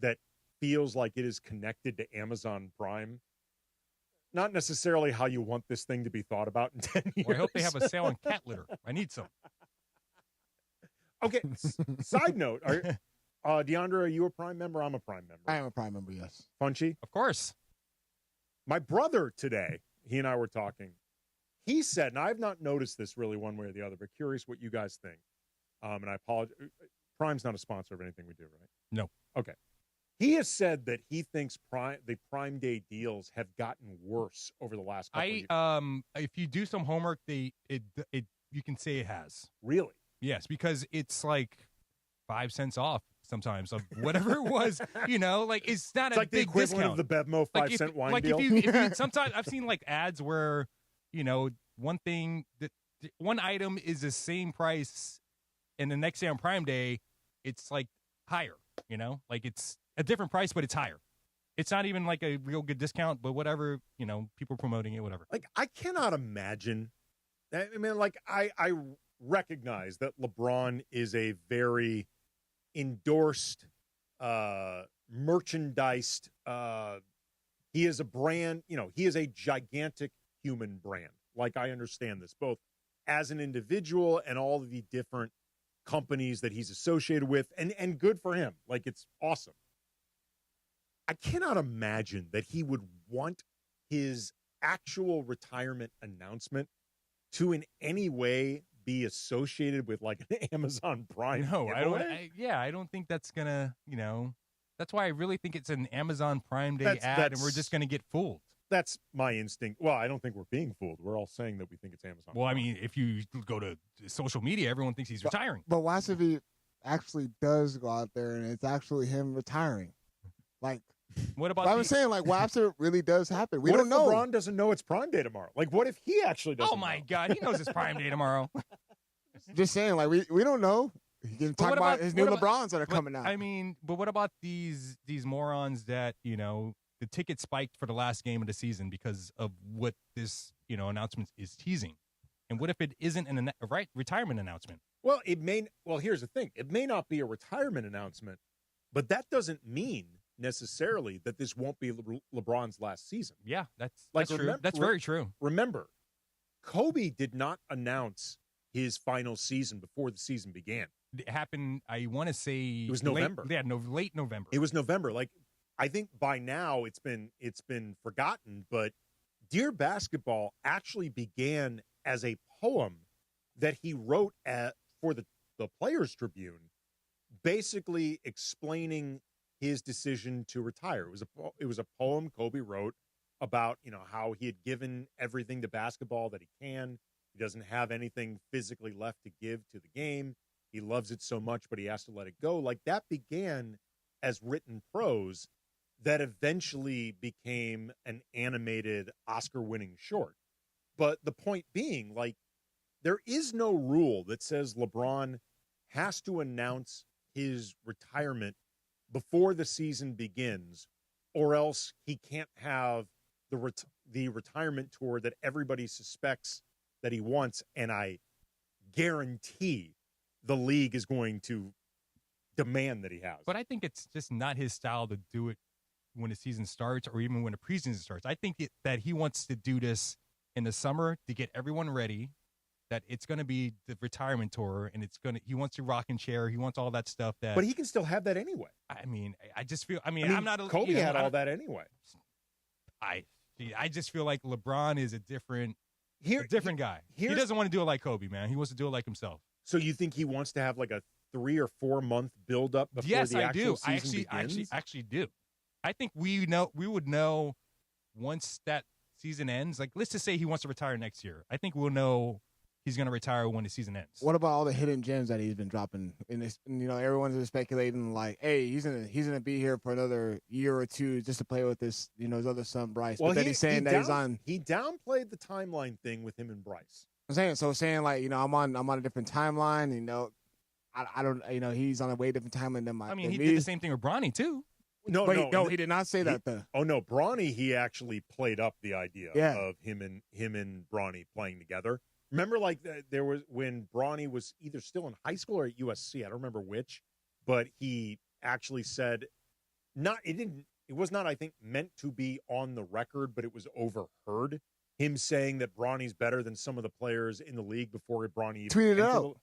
that feels like it is connected to Amazon Prime, not necessarily how you want this thing to be thought about in 10 years. Well, I hope they have a sale on cat litter. I need some. Okay, side note, DeAndre, are you a Prime member? I'm a Prime member. I am a Prime member, yes. Funchy? Of course. My brother today, he and I were talking, he said, and I have not noticed this really one way or the other, but curious what you guys think. And I apologize. Prime's not a sponsor of anything we do, right? No. Okay. He has said that he thinks the Prime Day deals have gotten worse over the last couple of years. If you do some homework, you can say it has. Really? Yes, because it's like 5 cents off sometimes of whatever it was. Like it's not it's a like big the equivalent discount. of the Bevmo 5-cent wine deal. If you sometimes I've seen like ads where one thing that one item is the same price, and the next day on Prime Day, it's like higher. Like it's a different price, but it's higher. It's not even like a real good discount, but whatever, people promoting it, whatever. Like, I cannot imagine. I mean, like, I recognize that LeBron is a very endorsed, merchandised, he is a brand, he is a gigantic human brand. Like, I understand this, both as an individual and all of the different companies that he's associated with, and good for him. Like, it's awesome. I cannot imagine that he would want his actual retirement announcement to in any way be associated with like an Amazon Prime. No, I don't think that's gonna, that's why I really think it's an Amazon Prime Day ad, and we're just gonna get fooled. That's my instinct. Well, I don't think we're being fooled. We're all saying that we think it's Amazon. Well, Prime. I mean, if you go to social media, everyone thinks he's retiring. But what if he actually does go out there and it's actually him retiring? Like, What about? I'm saying, like, what after it really does happen? We what don't if know. LeBron doesn't know it's Prime Day tomorrow? Like, what if he actually doesn't? Oh my God, he knows it's Prime Day tomorrow. Just saying, like, we don't know. He can talk about his new LeBrons that are coming out. I mean, but what about these morons that, the ticket spiked for the last game of the season because of what this, announcement is teasing? And what if it isn't a retirement announcement? Well, here's the thing. It may not be a retirement announcement, but that doesn't mean necessarily that this won't be LeBron's last season. Yeah, that's true. That's very true. Remember, Kobe did not announce his final season before the season began. It happened, I want to say it was November. Late November. It was November. Like, I think by now it's been forgotten, but Dear Basketball actually began as a poem that he wrote for the Players Tribune, basically explaining his decision to retire. It was a poem Kobe wrote about, how he had given everything to basketball that he can. He doesn't have anything physically left to give to the game. He loves it so much, but he has to let it go. Like, that began as written prose that eventually became an animated Oscar-winning short. But the point being, like, there is no rule that says LeBron has to announce his retirement before the season begins, or else he can't have the retirement tour that everybody suspects that he wants. And I guarantee the league is going to demand that he has. But I think it's just not his style to do it when the season starts or even when the preseason starts. I think that he wants to do this in the summer to get everyone ready, that it's going to be the retirement tour, and he wants to rock and chair. He wants all that stuff. But he can still have that anyway. I mean, I just feel, I'm not. Kobe had all that anyway. I just feel like LeBron is a different guy. He doesn't want to do it like Kobe, man. He wants to do it like himself. So you think he wants to have like a 3 or 4 month build up before the actual season begins? I actually do. I think we would know once that season ends. Like, let's just say he wants to retire next year. I think we'll know he's going to retire when the season ends. What about all the hidden gems that he's been dropping in this? Everyone's speculating like, hey, he's gonna be here for another year or two just to play with this, his other son Bryce. Well, but then he's saying that he's on. He downplayed the timeline thing with him and Bryce. I'm saying like, I'm on a different timeline. I don't, he's on a way different timeline than my. I mean, he did the same thing with Bronny too. No, he did not say that though. Oh no, Bronny, he actually played up the idea of him and Bronny playing together. Remember, like, there was when Bronny was either still in high school or at USC. I don't remember which, but he actually said, it was not, I think, meant to be on the record, but it was overheard. Him saying that Bronny's better than some of the players in the league before Bronny even tweeted it out.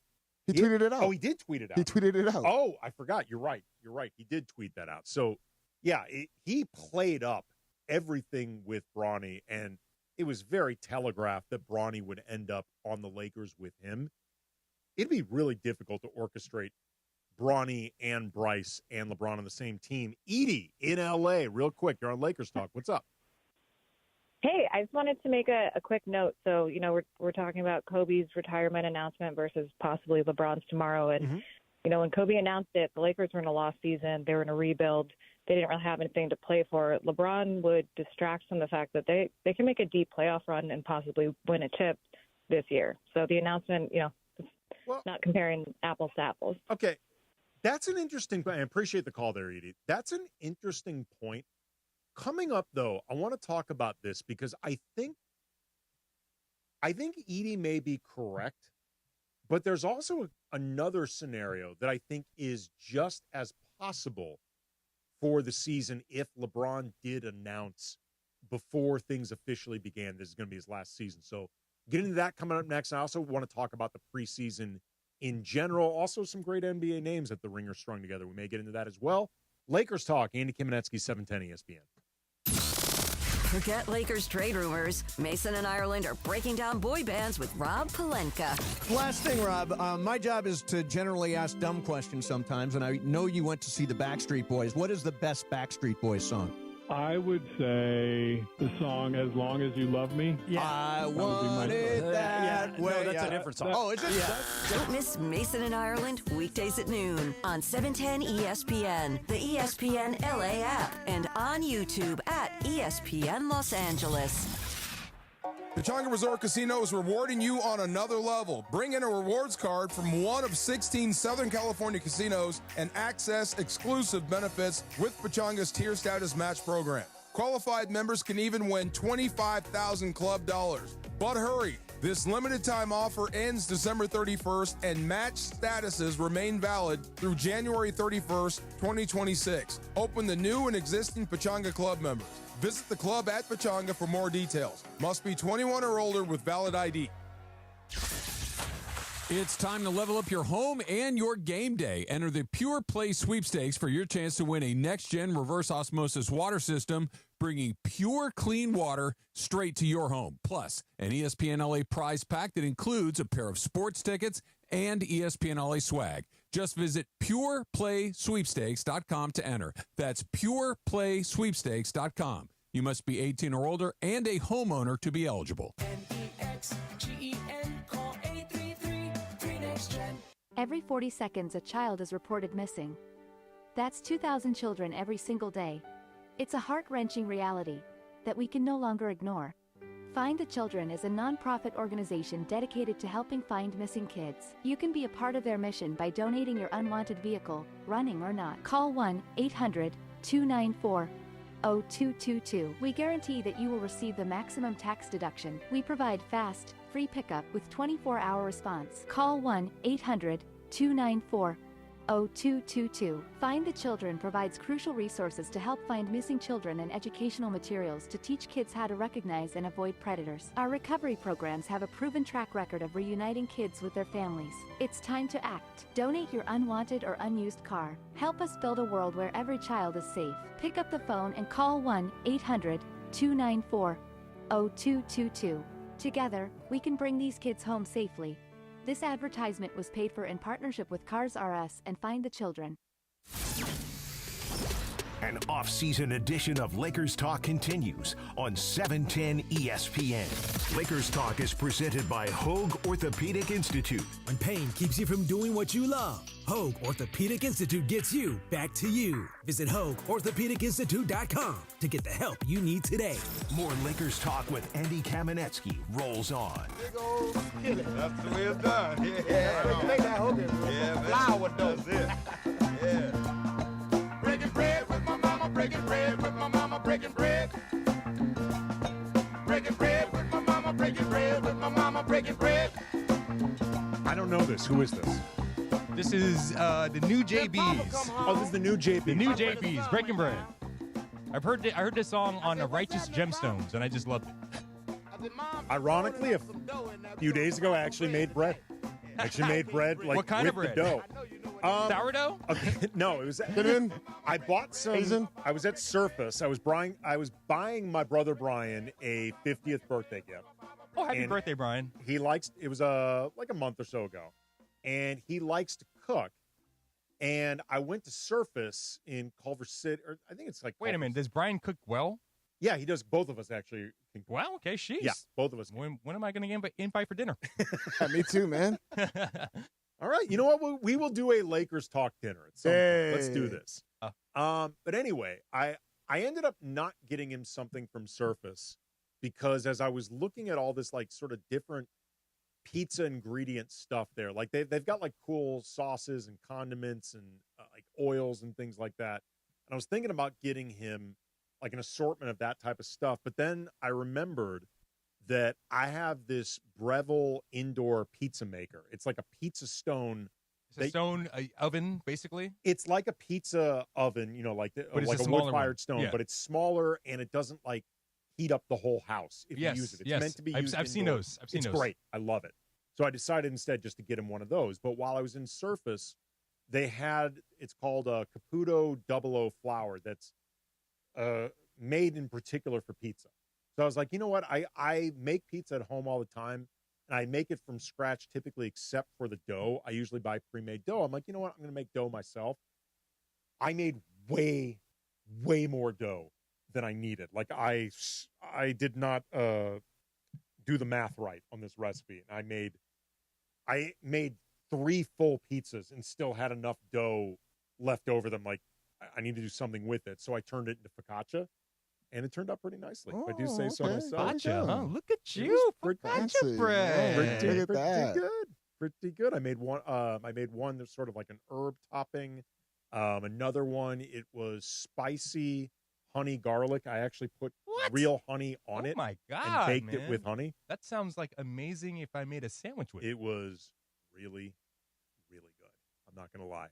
He tweeted it out. Oh, he did tweet it out. He tweeted it out. Oh, I forgot. You're right. He did tweet that out. So, yeah, he played up everything with Bronny, and it was very telegraphed that Bronny would end up on the Lakers with him. It'd be really difficult to orchestrate Bronny and Bryce and LeBron on the same team. Edie in L.A., real quick. You're on Lakers Talk. What's up? Hey, I just wanted to make a quick note. So, we're talking about Kobe's retirement announcement versus possibly LeBron's tomorrow. And, when Kobe announced it, the Lakers were in a lost season. They were in a rebuild. They didn't really have anything to play for. LeBron would distract from the fact that they can make a deep playoff run and possibly win a chip this year. So the announcement, not comparing apples to apples. Okay. That's an interesting point. I appreciate the call there, Edie. That's an interesting point. Coming up, though, I want to talk about this because I think Edie may be correct, but there's also another scenario that I think is just as possible for the season if LeBron did announce before things officially began this is going to be his last season. So get into that coming up next. I also want to talk about the preseason in general. Also some great NBA names that the Ringer strung together. We may get into that as well. Lakers Talk, Andy Kamenetsky, 710 ESPN. Forget Lakers trade rumors. Mason and Ireland are breaking down boy bands with Rob Pelenka. Last thing, Rob. My job is to generally ask dumb questions sometimes, and I know you went to see the Backstreet Boys. What is the best Backstreet Boys song? I would say the song "As Long as You Love Me." I would be my want it choice. that way. No, that's a different song. Oh, is it? Don't miss Mason and Ireland weekdays at noon on 710 ESPN, the ESPN LA app, and on YouTube at ESPN Los Angeles. Pechanga Resort Casino is rewarding you on another level. Bring in a rewards card from one of 16 Southern California casinos and access exclusive benefits with Pechanga's tier status match program. Qualified members can even win $25,000 club dollars. But hurry, this limited time offer ends December 31st and match statuses remain valid through January 31st, 2026. Open to new and existing Pechanga club members. Visit the club at Pechanga for more details. Must be 21 or older with valid ID. It's time to level up your home and your game day. Enter the Pure Play Sweepstakes for your chance to win a next-gen reverse osmosis water system, bringing pure, clean water straight to your home. Plus, an ESPN LA prize pack that includes a pair of sports tickets and ESPN LA swag. Just visit pureplaysweepstakes.com to enter. That's pureplaysweepstakes.com. You must be 18 or older and a homeowner to be eligible. NEXGEN, call 833-3NEXTGEN. Every 40 seconds, a child is reported missing. That's 2,000 children every single day. It's a heart-wrenching reality that we can no longer ignore. Find the Children is a non-profit organization dedicated to helping find missing kids. You can be a part of their mission by donating your unwanted vehicle, running or not. Call 1-800-294-0222. We guarantee that you will receive the maximum tax deduction. We provide fast, free pickup with 24-hour response. Call 1-800-294-0222. Find the Children provides crucial resources to help find missing children and educational materials to teach kids how to recognize and avoid predators. Our recovery programs have a proven track record of reuniting kids with their families. It's time to act. Donate your unwanted or unused car. Help us build a world where every child is safe. Pick up the phone and call 1-800-294-0222. Together, we can bring these kids home safely. This advertisement was paid for in partnership with Cars R Us and Find the Children. An off-season edition of Lakers Talk continues on 710 ESPN. Lakers Talk is presented by Hoag Orthopedic Institute. When pain keeps you from doing what you love, Hoag Orthopedic Institute gets you back to you. Visit HoagOrthopedicInstitute.com to get the help you need today. More Lakers Talk with Andy Kamenetsky rolls on. That's the way it's done. Yeah. Make that Hogan. Yeah, flower does it. Yeah. Breaking bread with my mama, breaking bread with my mama, breaking bread. Breaking bread with my mama, breaking bread with my mama, breaking bread. I don't know this. Who is this? This is the new JBs. Oh, this is the new JBs. The new JBs, Breaking Bread. I heard this song on Righteous Gemstones, and I just loved it. Ironically, a few days ago, I actually made bread. Like what kind with of bread? The dough. Sourdough? Okay, no, it was. I bought some. I was at Surface. I was buying my brother Brian a 50th birthday gift. Oh, happy birthday, Brian! He likes. It was like a month or so ago, and he likes to cook. And I went to Surface in Culver City, or I think it's like. Wait a minute, does Brian cook well? Yeah, he does. Both of us actually can cook. Well, okay, sheesh. Yeah, both of us. When am I going to invite for dinner? Me too, man. All right, you know what? We will do a Lakers talk dinner at some point. Let's do this. But anyway, I ended up not getting him something from Surface because as I was looking at all this like sort of different pizza ingredient stuff there, like they've got like cool sauces and condiments and like oils and things like that. And I was thinking about getting him like an assortment of that type of stuff. But then I remembered that I have this Breville indoor pizza maker. It's like a pizza stone. It's a stone oven, basically? It's like a pizza oven, like a wood-fired stone, but it's smaller and it doesn't like heat up the whole house if you use it. It's meant to be used I've seen those. It's great. I love it. So I decided instead just to get him one of those. But while I was in Surface, they had, it's called a Caputo 00 flour that's made in particular for pizza. So I was like, you know what? I make pizza at home all the time, and I make it from scratch typically except for the dough. I usually buy pre-made dough. I'm like, you know what? I'm going to make dough myself. I made way more dough than I needed. Like I did not do the math right on this recipe. And I made 3 full pizzas and still had enough dough left over them. Like I need to do something with it. So I turned it into focaccia, and it turned out pretty nicely. If I do say so myself. Focaccia, huh? Look at you, focaccia bread. Pretty good. I made one. That's sort of like an herb topping. Another one, it was spicy honey garlic. I actually put real honey on it. Oh my God, and baked man. it with honey. That sounds like amazing. If I made a sandwich with it, it was really, really good. I'm not gonna lie.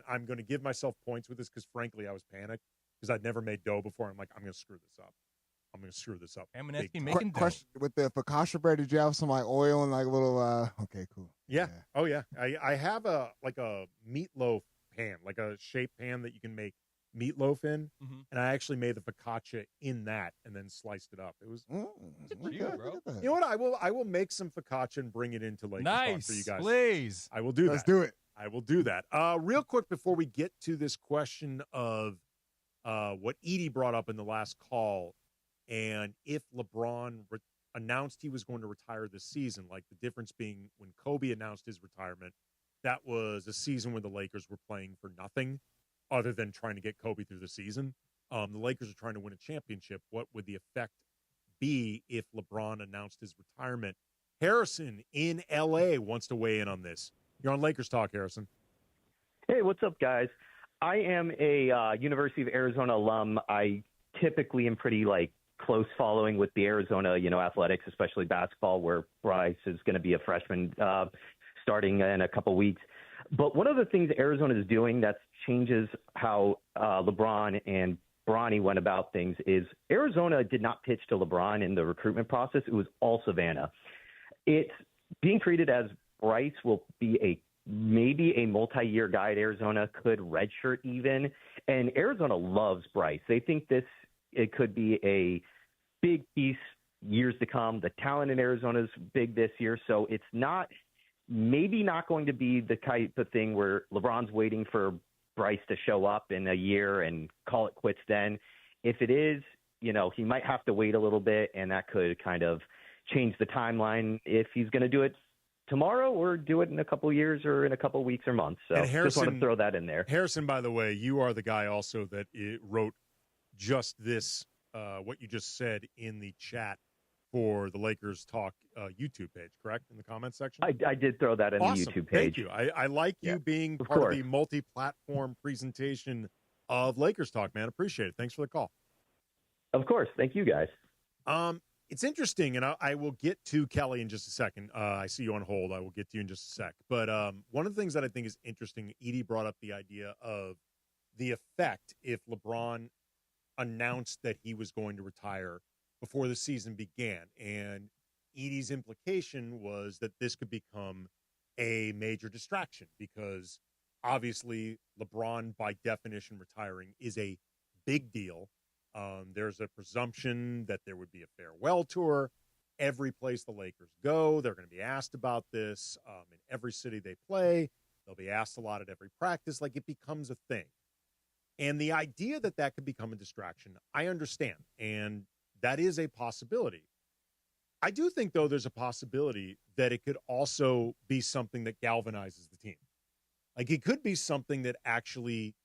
I'm gonna give myself points with this because frankly, I was panicked because I'd never made dough before. I'm like, I'm gonna screw this up. Kamenetsky making dough. Question with the focaccia bread, did you have some like oil and like little? Okay, cool. Yeah. Oh yeah. I have a meatloaf pan, like a shaped pan that you can make meatloaf in, and I actually made the focaccia in that and then sliced it up. It was bro. You know what? I will make some focaccia and bring it into Lakers Talk for you guys. Please. I will do that. Let's do it. I will do that. Real quick before we get to this question of what Edie brought up in the last call, and if LeBron announced he was going to retire this season, like the difference being when Kobe announced his retirement, that was a season where the Lakers were playing for nothing other than trying to get Kobe through the season. The Lakers are trying to win a championship. What would the effect be if LeBron announced his retirement? Harrison in L.A. wants to weigh in on this. You're on Lakers Talk, Harrison. Hey, what's up, guys? I am a University of Arizona alum. I typically am pretty, close following with the Arizona, athletics, especially basketball, where Bryce is going to be a freshman starting in a couple weeks. But one of the things Arizona is doing that changes how LeBron and Bronny went about things is Arizona did not pitch to LeBron in the recruitment process. It was all Savannah. It's being treated as Bryce will be maybe a multi-year guy at Arizona, could redshirt even. And Arizona loves Bryce. They think it could be a big piece years to come. The talent in Arizona is big this year, so it's maybe not going to be the type of thing where LeBron's waiting for Bryce to show up in a year and call it quits then. If it is, he might have to wait a little bit, and that could kind of change the timeline if he's going to do it tomorrow or do it in a couple years or in a couple weeks or months. So just want to throw that in there. Harrison, by the way, you are the guy also that wrote just this, what you just said in the chat for the Lakers Talk YouTube page, correct? In the comments section? I did throw that in the YouTube page. Thank you. I like you being part of the multi-platform presentation of Lakers Talk, man. Appreciate it. Thanks for the call. Of course. Thank you, guys. It's interesting, and I will get to Kelly in just a second. I see you on hold. I will get to you in just a sec. But one of the things that I think is interesting, Edie brought up the idea of the effect if LeBron announced that he was going to retire before the season began. And Edie's implication was that this could become a major distraction because obviously LeBron, by definition, retiring is a big deal. There's a presumption that there would be a farewell tour. Every place the Lakers go, they're going to be asked about this. In every city they play, they'll be asked a lot at every practice. Like, it becomes a thing. And the idea that that could become a distraction, I understand. And that is a possibility. I do think, though, there's a possibility that it could also be something that galvanizes the team. Like, it could be something that actually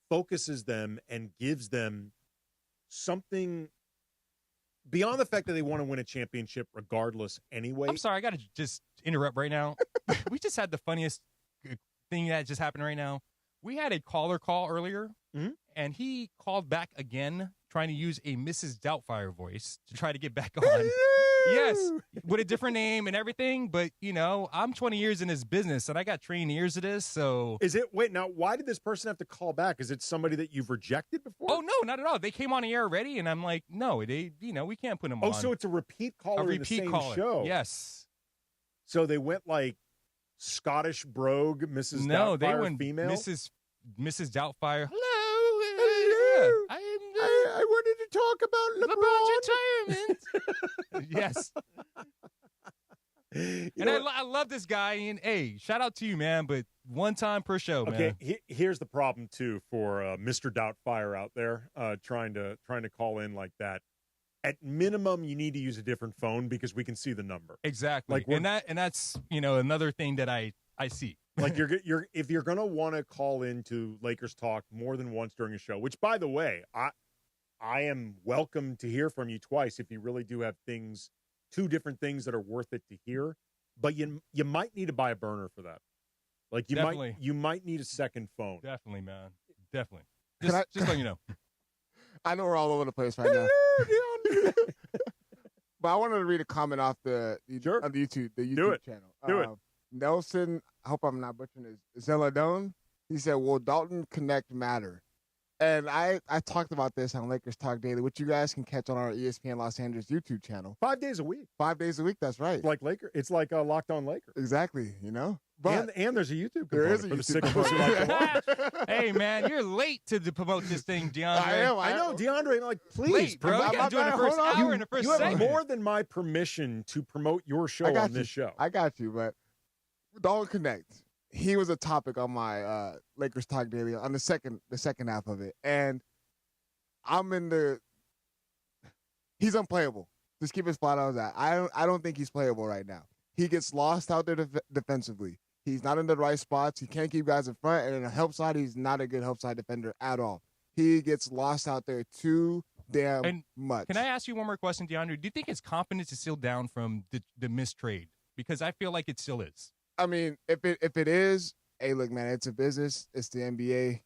focuses them and gives them something beyond the fact that they want to win a championship regardless anyway. I'm sorry, I got to just interrupt right now. We just had the funniest thing that just happened right now. We had a caller call earlier, and he called back again, trying to use a Mrs. Doubtfire voice to try to get back on. Yes, with a different name and everything. But, I'm 20 years in this business, and I got trained years of this. So wait, now, why did this person have to call back? Is it somebody that you've rejected before? Oh, no, not at all. They came on the air already, and I'm like, no, we can't put them on. Oh, so it's a repeat caller in the same show. Yes. So they went like Scottish brogue, Mrs. No, Doubtfire, they went female? Mrs. Doubtfire. Hello. I wanted to talk about LeBron. Yes. And I love this guy. And, hey, shout out to you, man. But one time per show, man. Okay, here's the problem too for Mr. Doubtfire out there trying to call in like that. At minimum, you need to use a different phone because we can see the number. Exactly, and that's another thing that I see. Like you're if you're gonna want to call into Lakers Talk more than once during a show, which by the way, I am welcome to hear from you twice if you really do have two different things that are worth it to hear. But you might need to buy a burner for that. Like you might need a second phone. Definitely, man. Definitely. Just so you know. I know we're all over the place right now. But I wanted to read a comment off the YouTube channel. Do it. Nelson, I hope I'm not butchering this. Zeladone, he said, "Will Dalton Connect matter?" And I talked about this on Lakers Talk Daily, which you guys can catch on our ESPN Los Angeles YouTube channel. 5 days a week. 5 days a week, that's right. It's like Locked On Lakers. Exactly, But and there's a YouTube component there is a for the YouTube sick of us who like to watch. Hey, man, you're late to promote this thing, DeAndre. I know, DeAndre. Like, please, late, bro. You got to do it in the first hour and the first segment. You have segment. more than my permission to promote your show on this show. I got you, but Dalton Connect. He was a topic on my Lakers Talk Daily on the second half of it, and he's unplayable. Just keep it flat out as that. I don't think he's playable right now. He gets lost out there defensively. He's not in the right spots. He can't keep guys in front, and in a help side, he's not a good help side defender at all. He gets lost out there too damn much. Can I ask you one more question, DeAndre? Do you think his confidence is still down from the missed trade? Because I feel like it still is. I mean, if it is, hey, look, man, it's a business. It's the NBA.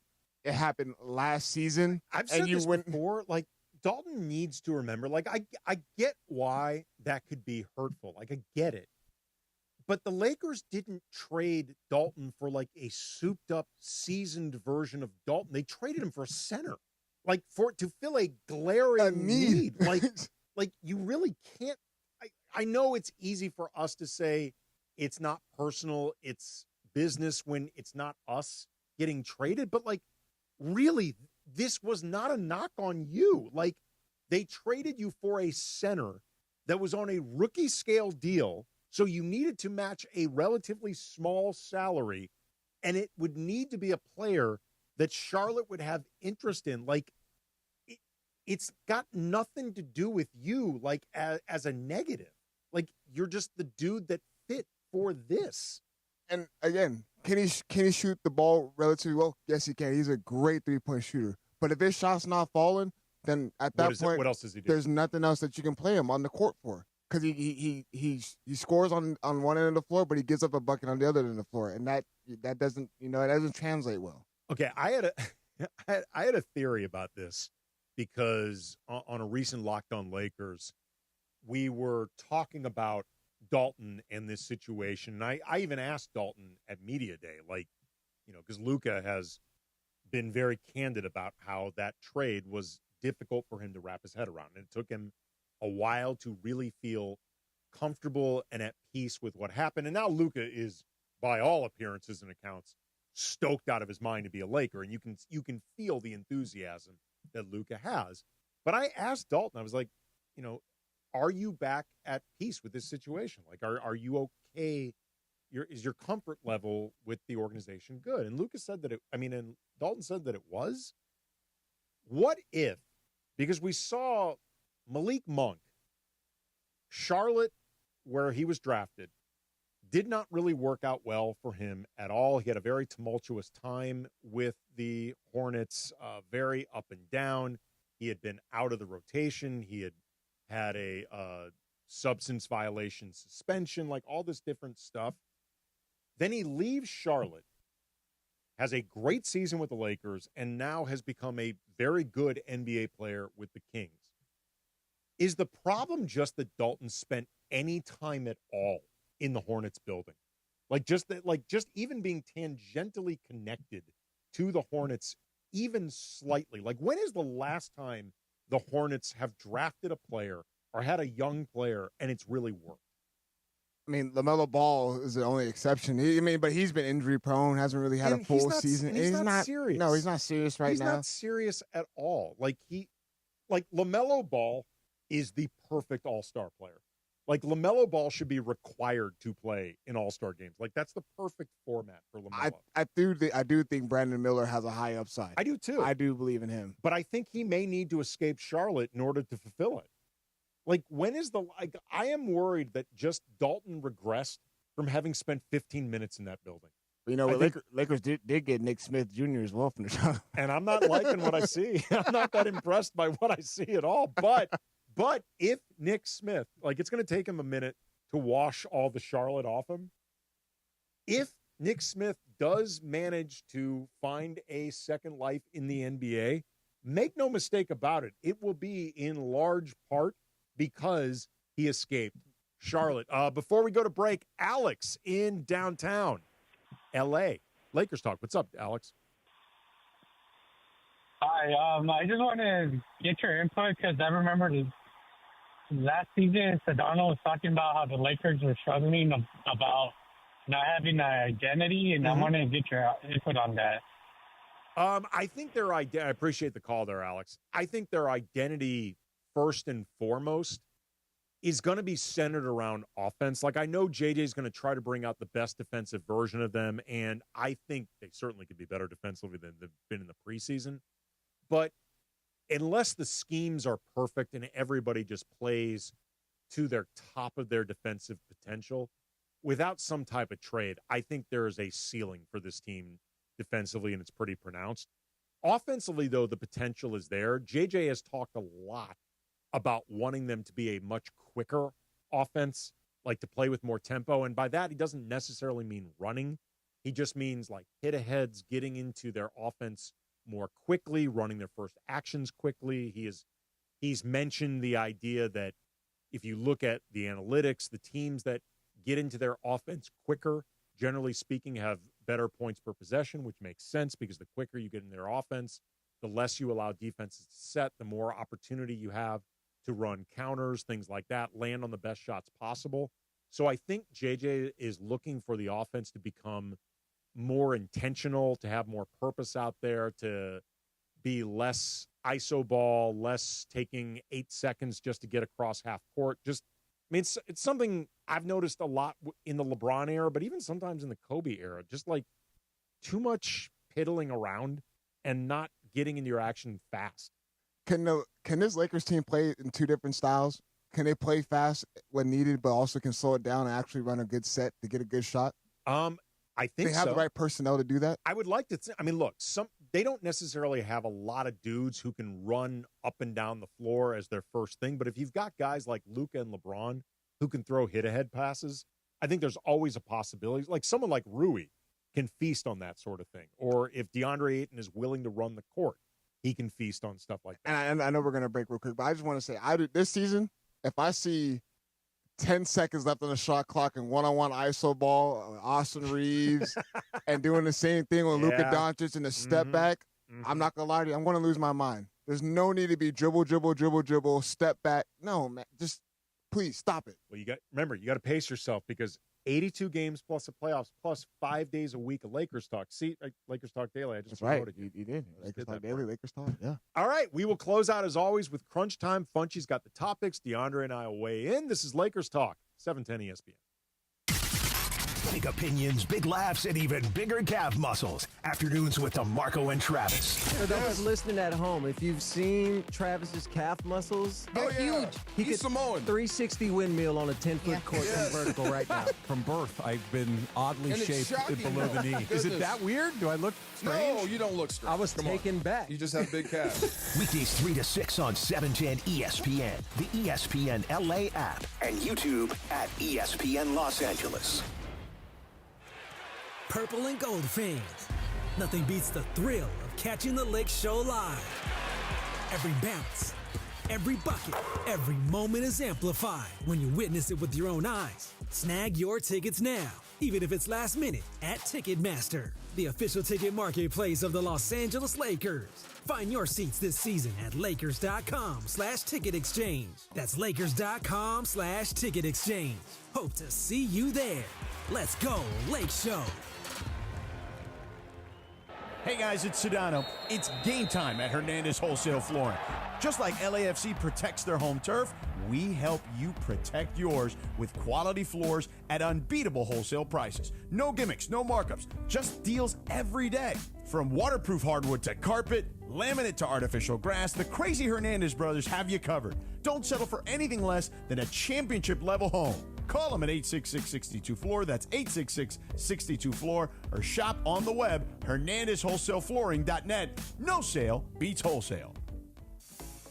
It happened last season. I've said this before. Like, Dalton needs to remember. Like, I get why that could be hurtful. Like, I get it. But the Lakers didn't trade Dalton for like a souped-up, seasoned version of Dalton. They traded him for a center, like to fill a glaring need. Like you really can't. I know it's easy for us to say it's not personal, it's business when it's not us getting traded. But like, really, this was not a knock on you. Like, they traded you for a center that was on a rookie scale deal. So you needed to match a relatively small salary, and it would need to be a player that Charlotte would have interest in. Like, it's got nothing to do with you, like, as a negative. Like, you're just the dude that fit for this. And again, can he shoot the ball relatively well? Yes, he can. He's a great three-point shooter. But if his shot's not falling, then at that point, what else does he do? There's nothing else that you can play him on the court for. Because he scores on one end of the floor, but he gives up a bucket on the other end of the floor, and that doesn't it doesn't translate well. Okay, I had a theory about this because on a recent Locked On Lakers, we were talking about Dalton and this situation, and I even asked Dalton at Media Day, like, because Luka has been very candid about how that trade was difficult for him to wrap his head around, and it took him a while to really feel comfortable and at peace with what happened. And now Luka is, by all appearances and accounts, stoked out of his mind to be a Laker. And you can feel the enthusiasm that Luka has. But I asked Dalton, I was like, are you back at peace with this situation? Like, are you okay? Is your comfort level with the organization good? And Luka said that and Dalton said that it was. What if, because we saw Malik Monk, Charlotte, where he was drafted, did not really work out well for him at all. He had a very tumultuous time with the Hornets, very up and down. He had been out of the rotation. He had a substance violation suspension, like all this different stuff. Then he leaves Charlotte, has a great season with the Lakers, and now has become a very good NBA player with the Kings. Is the problem just that Dalton spent any time at all in the Hornets building? Just even being tangentially connected to the Hornets, even slightly. Like, when is the last time the Hornets have drafted a player or had a young player and it's really worked? I mean, LaMelo Ball is the only exception. But he's been injury prone, hasn't really had a full season. He's not serious. No, he's not serious right now. He's not serious at all. Like LaMelo Ball is the perfect all-star player. Like, LaMelo Ball should be required to play in All-Star games. Like, that's the perfect format for LaMelo. I do think Brandon Miller has a high upside. I do too. I do believe in him. But I think he may need to escape Charlotte in order to fulfill it. Like, I am worried that just Dalton regressed from having spent 15 minutes in that building. You know, Lakers did get Nick Smith Jr. as well from the shot. And I'm not liking what I see. I'm not that impressed by what I see at all. But if Nick Smith, like, it's going to take him a minute to wash all the Charlotte off him. If Nick Smith does manage to find a second life in the NBA, make no mistake about it, it will be in large part because he escaped Charlotte. Before we go to break, Alex in downtown L.A. Lakers talk. What's up, Alex? Hi. I just want to get your input because I remember last season, Sedano was talking about how the Lakers were struggling about not having an identity, and I want to get your input on that. I think I appreciate the call there, Alex. I think their identity, first and foremost, is going to be centered around offense. Like, I know JJ is going to try to bring out the best defensive version of them, and I think they certainly could be better defensively than they've been in the preseason. But unless the schemes are perfect and everybody just plays to their top of their defensive potential, without some type of trade, I think there is a ceiling for this team defensively, and it's pretty pronounced. Offensively, though, the potential is there. JJ has talked a lot about wanting them to be a much quicker offense, like to play with more tempo. And by that, he doesn't necessarily mean running. He just means like hit-aheads, getting into their offense more quickly, running their first actions quickly. He's mentioned the idea that if you look at the analytics, the teams that get into their offense quicker, generally speaking, have better points per possession, which makes sense because the quicker you get in their offense, the less you allow defenses to set, the more opportunity you have to run counters, things like that, land on the best shots possible. So I think JJ is looking for the offense to become more intentional, to have more purpose out there, to be less iso ball, less taking 8 seconds just to get across half court. Just, I mean, it's something I've noticed a lot in the LeBron era, but even sometimes in the Kobe era, just like too much piddling around and not getting into your action fast. Can this Lakers team play in two different styles? Can they play fast when needed, but also can slow it down and actually run a good set to get a good shot? I think they have the right personnel to do that. I would like to. I mean, look, they don't necessarily have a lot of dudes who can run up and down the floor as their first thing. But if you've got guys like Luka and LeBron who can throw hit-ahead passes, I think there's always a possibility. Like someone like Rui can feast on that sort of thing. Or if DeAndre Ayton is willing to run the court, he can feast on stuff like that. And I know we're going to break real quick, but I just want to say, this season, if I see 10 seconds left on the shot clock and one-on-one iso ball, Austin Reeves, and doing the same thing with Luka Doncic in the step back, I'm not going to lie to you, I'm going to lose my mind. There's no need to be dribble, step back. No, man, just please stop it. Well, you got to pace yourself because 82 games plus the playoffs plus 5 days a week of Lakers Talk. See, Lakers Talk Daily. I just promoted you. You did. Lakers Talk Daily, Lakers Talk, yeah. All right, we will close out as always with Crunch Time. Funchy's got the topics. DeAndre and I will weigh in. This is Lakers Talk, 710 ESPN. Big opinions, big laughs, and even bigger calf muscles. Afternoons with DeMarco and Travis. For those listening at home, if you've seen Travis's calf muscles, they're huge. He could Samoan. 360 windmill on a 10-foot court from vertical right now. From birth, I've been oddly And it's shaped shocking, below the knee. Is it that weird? Do I look strange? No, you don't look strange. I was taken back. You just have big calves. Weekdays 3 to 6 on 710 ESPN, the ESPN LA app, and YouTube at ESPN Los Angeles. Purple and gold fans, nothing beats the thrill of catching the Lake Show live. Every bounce, every bucket, every moment is amplified when you witness it with your own eyes. Snag your tickets now, even if it's last minute, at Ticketmaster, the official ticket marketplace of the Los Angeles Lakers. Find your seats this season at Lakers.com/ticket exchange. That's Lakers.com/ticket exchange. Hope to see you there. Let's go, Lake Show. Hey guys, it's Sedano. It's game time at Hernandez Wholesale Flooring. Just like LAFC protects their home turf, we help you protect yours with quality floors at unbeatable wholesale prices. No gimmicks, no markups, just deals every day. From waterproof hardwood to carpet, laminate to artificial grass, the crazy Hernandez brothers have you covered. Don't settle for anything less than a championship level home. Call them at 866-62-FLOOR. That's 866-62-FLOOR. Or shop on the web, HernandezWholesaleFlooring.net. No sale beats wholesale.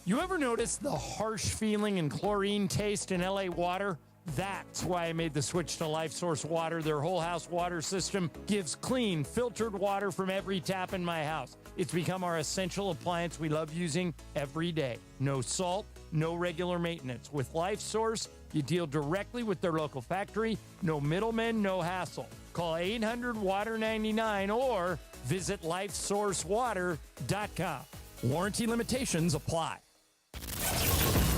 You ever notice the harsh feeling and chlorine taste in LA water? That's why I made the switch to Life Source Water. Their whole house water system gives clean, filtered water from every tap in my house. It's become our essential appliance we love using every day. No salt, no regular maintenance. With Life Source, you deal directly with their local factory. No middlemen, no hassle. Call 800-WATER-99 or visit lifesourcewater.com. Warranty limitations apply.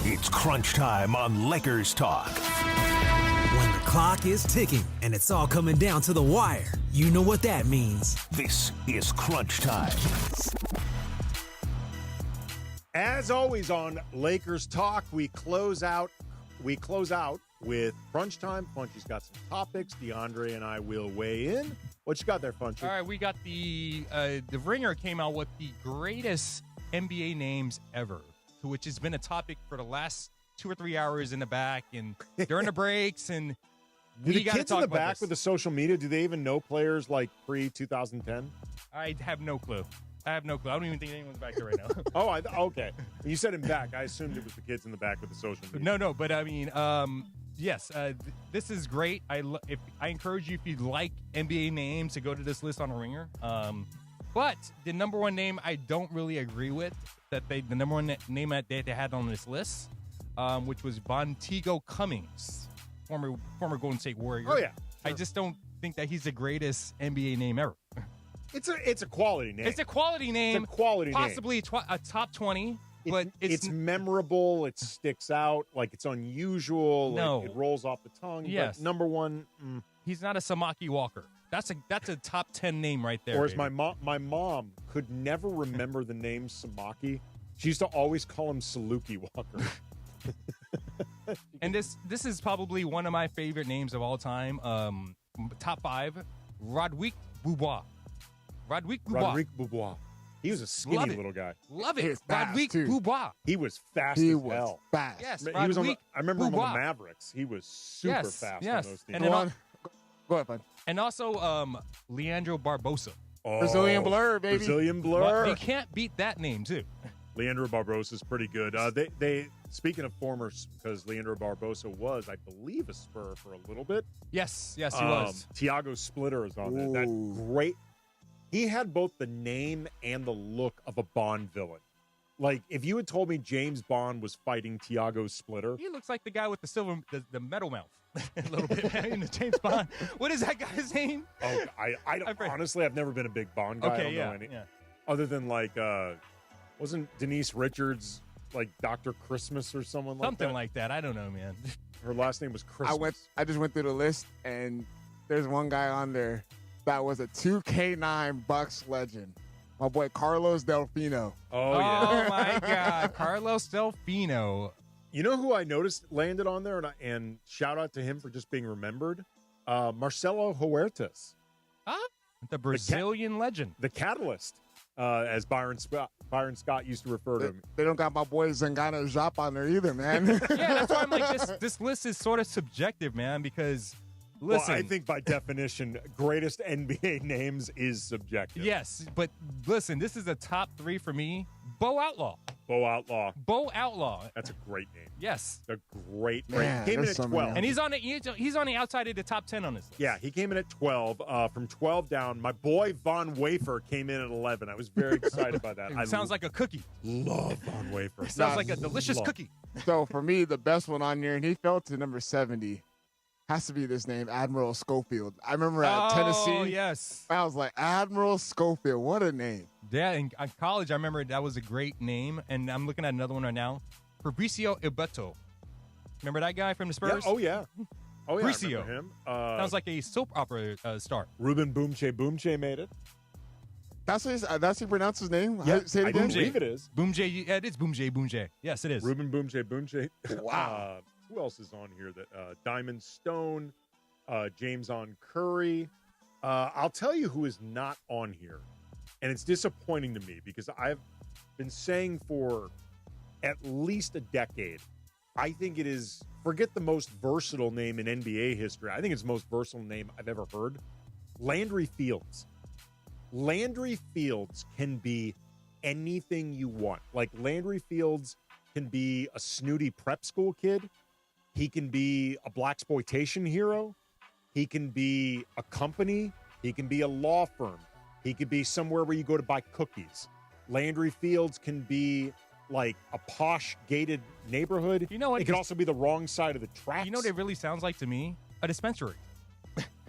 It's crunch time on Lakers Talk. When the clock is ticking and it's all coming down to the wire, you know what that means. This is crunch time. As always on Lakers Talk, we close out with Crunch Time. Funchy's got some topics. DeAndre and I will weigh in. What you got there, Funchy? All right, we got the Ringer came out with the greatest NBA names ever, which has been a topic for the last 2 or 3 hours in the back and during the breaks. And do the we got to kids talk in the about back this. with the social media, do they even know players like pre-2010? I have no clue. I don't even think anyone's back there right now. Okay. You said in back. I assumed it was the kids in the back with the social media. No, but I mean, yes, this is great. I encourage you, if you like NBA names, to go to this list on the Ringer. But the number one name I don't really agree with, the number one name that they had on this list, which was Vonteego Cummings, former Golden State Warrior. Oh, yeah. I just don't think that he's the greatest NBA name ever. It's a quality name. It's a quality name. It's a quality possibly a top 20, but it's memorable. It sticks out. Like, it's unusual. No. Like, it rolls off the tongue. Yes. But number one. He's not a Samaki Walker. That's a top 10 name right there. Or as my mom could never remember the name Samaki. She used to always call him Saluki Walker. And this is probably one of my favorite names of all time. Top 5, Rodrigue Beaubois. Rodrigue Beaubois. He was a skinny little guy. Love it. Rodrigue Beaubois. He was fast as hell. Fast. Yes, He was I remember him on Beaubois. the Mavericks. He was super fast on those teams. Go ahead, bud. And also Leandro Barbosa. Brazilian Blur, baby. Brazilian Blur. Well, they can't beat that name, too. Leandro Barbosa is pretty good. They speaking of formers, because Leandro Barbosa was, I believe, a Spur for a little bit. Yes, he was. Tiago Splitter is on there. That great. He had both the name and the look of a Bond villain. Like, if you had told me James Bond was fighting Tiago Splitter. He looks like the guy with the metal mouth. A little bit in the James Bond. What is that guy's name? Oh, I don't, honestly, I've never been a big Bond guy. Okay, I don't know any. Yeah. Other than, like, wasn't Denise Richards like Dr. Christmas or someone like that? Something like that. I don't know, man. Her last name was Christmas. I just went through the list, and there's one guy on there that was a 2K9 Bucks legend. My boy Carlos Delfino. Oh, yeah. Oh, my God. Carlos Delfino. You know who I noticed landed on there, and shout out to him for just being remembered? Marcelo Huertas. The Brazilian legend. The catalyst, as Byron Scott used to refer to him. They don't got my boy Zangana Jop on there either, man. Yeah, that's why I'm like, this list is sort of subjective, man, because, listen. Well, I think by definition, greatest NBA names is subjective. Yes, but listen, this is a top 3 for me. Bo Outlaw. Bo Outlaw. Bo Outlaw. That's a great name. Yes. A great name. Man, Came in at 12. And he's on the outside of the top 10 on this list. Yeah, he came in at 12. From 12 down, my boy Von Wafer came in at 11. I was very excited by that. It sounds like a cookie. Love Von Wafer. It sounds like a delicious cookie. So for me, the best one on here, and he fell to number 70, has to be this name, Admiral Schofield. I remember at Tennessee. Oh, yes. I was like, Admiral Schofield, what a name. Yeah, in college, I remember that was a great name, and I'm looking at another one right now. Fabricio Ibeto. Remember that guy from the Spurs? Yeah. Oh, yeah. Oh, yeah, Fabricio. I remember him. Sounds like a soap opera star. Ruben Boomche made it. That's how you pronounce his name? Yeah, Say it I again. believe it is. Boom J. Yeah, it is Boom J. Yes, it is. Ruben Boom J. Wow. Who else is on here? That Diamond Stone, James on Curry. I'll tell you who is not on here, and it's disappointing to me because I've been saying for at least a decade, I think it is, forget the most versatile name in NBA history. I think it's the most versatile name I've ever heard. Landry Fields. Landry Fields can be anything you want. Like, Landry Fields can be a snooty prep school kid. He can be a blaxploitation hero. He can be a company. He can be a law firm. He could be somewhere where you go to buy cookies. Landry Fields can be like a posh gated neighborhood. You know what? It can also be the wrong side of the tracks. You know what it really sounds like to me? A dispensary.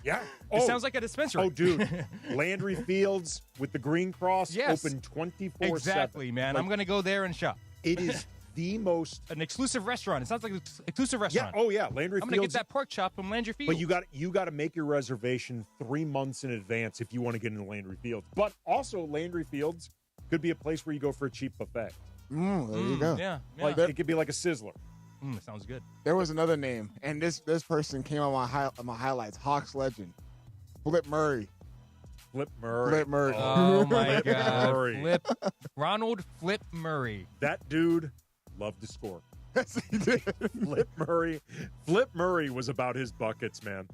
Yeah. It sounds like a dispensary. Oh, dude. Landry Fields with the Green Cross, Yes. open 24/7. Exactly, man. Like, I'm going to go there and shop. It is the most an exclusive restaurant. It sounds like an exclusive restaurant. Yeah. Oh, yeah. Landry I'm Fields. going to get that pork chop from Landry Fields. But you got to make your reservation 3 months in advance if you want to get into Landry Fields. But also, Landry Fields could be a place where you go for a cheap buffet. There you go. Yeah. Like, it could be like a Sizzler. Sounds good. There was another name, and this person came on my highlights. Hawks legend, Flip Murray. Flip Murray. Flip Murray. Oh, my Flip God. Murray. Ronald Flip Murray. That dude loved to score. Flip Murray was about his buckets, man.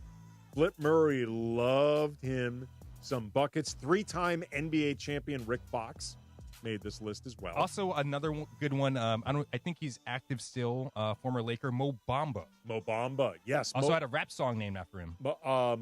Flip Murray loved him some buckets. 3-time NBA champion Rick Fox made this list as well. Also, another good one. I think he's active still. Former Laker Mo Bamba. Mo Bamba, yes. Also had a rap song named after him. But I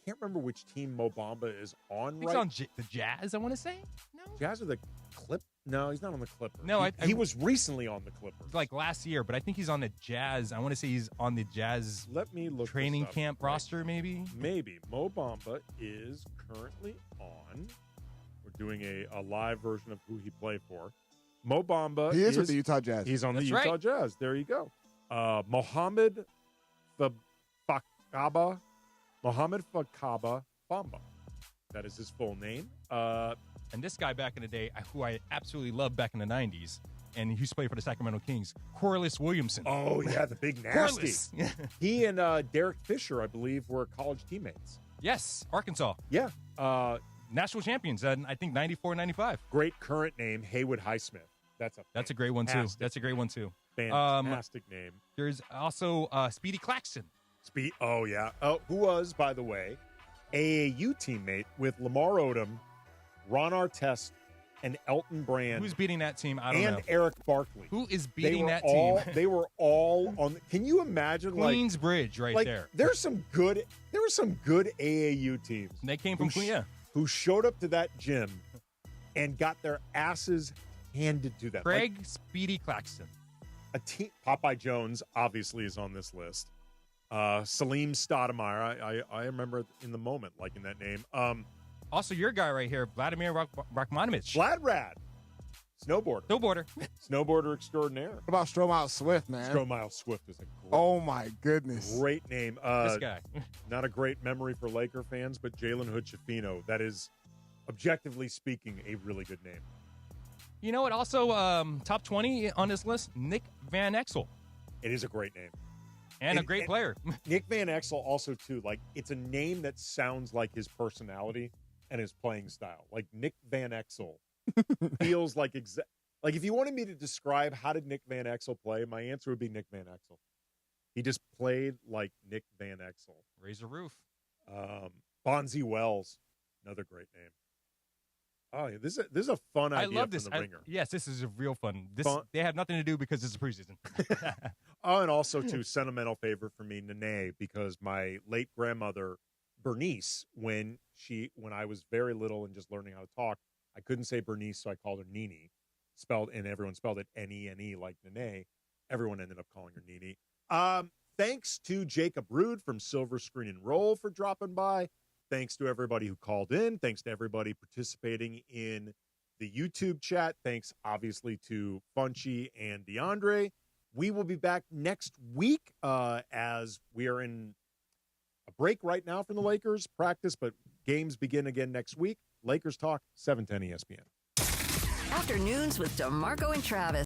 can't remember which team Mo Bamba is on. I think he's on the Jazz. I want to say. No, Jazz or the Clip? No, he's not on the Clippers. No, he was recently on the Clippers, like last year. But I think he's on the Jazz. I want to say he's on the Jazz. Let me look. Training this up. camp roster, maybe. Maybe Mo Bamba is currently on. We're doing a live version of who he played for. Mo Bamba. He is with the Utah Jazz. He's on the That's Utah right. Jazz. There you go. Mohamed Fakaba Bamba. That is his full name. And this guy back in the day, who I absolutely loved back in the 90s, and he used to play for the Sacramento Kings, Corliss Williamson. Oh, yeah, the big nasty. Corliss. He and Derek Fisher, I believe, were college teammates. Yes, Arkansas. Yeah. National champions, I think 94, 95. Great current name, Haywood Highsmith. That's a great one, too. fantastic That's a great one, too. Fantastic name. There's also Speedy Claxton. Oh, yeah. Who was, by the way, AAU teammate with Lamar Odom, Ron Artest, and Elton Brand. Who's beating that team? I don't know. And Eric Barkley. Who is beating that team? team? They were all on. Can you imagine? Queensbridge right there. There were some good AAU teams. And they came from Queen, who showed up to that gym and got their asses handed to them. Craig Speedy Claxton. A team. Popeye Jones obviously is on this list. Salim Stoudemire. I remember in the moment liking that name. Also, your guy right here, Vladimir Rachmanovich. Vlad. Snowboarder extraordinaire. What about Stromile Swift, man? Stromile Swift is a great, oh my goodness, great name. This guy. Not a great memory for Laker fans, but Jalen Hood-Schifino. That is, objectively speaking, a really good name. You know what? Also, top 20 on this list, Nick Van Exel. It is a great name. And a great player. Nick Van Exel also, too, like, it's a name that sounds like his personality and his playing style. Like, Nick Van Exel feels like like, if you wanted me to describe how did Nick Van Exel play, my answer would be Nick Van Exel. He just played like Nick Van Exel. Raise a roof. Bonzi Wells, another great name. Oh, yeah, this is a fun idea. I love this. From the Ringer. Yes, this is real fun. Fun. They have nothing to do because it's a preseason. Oh, and also, too, sentimental favorite for me, Nene, because my late grandmother, Bernice, when I was very little and just learning how to talk, I couldn't say Bernice, so I called her Nene. And everyone spelled it N-E-N-E like Nene. Everyone ended up calling her Nene. Thanks to Jacob Rude from Silver Screen and Roll for dropping by. Thanks to everybody who called in. Thanks to everybody participating in the YouTube chat. Thanks, obviously, to Funchy and DeAndre. We will be back next week as we are in a break right now from the Lakers practice, but games begin again next week. Lakers Talk, 710 ESPN. Afternoons with DeMarco and Travis.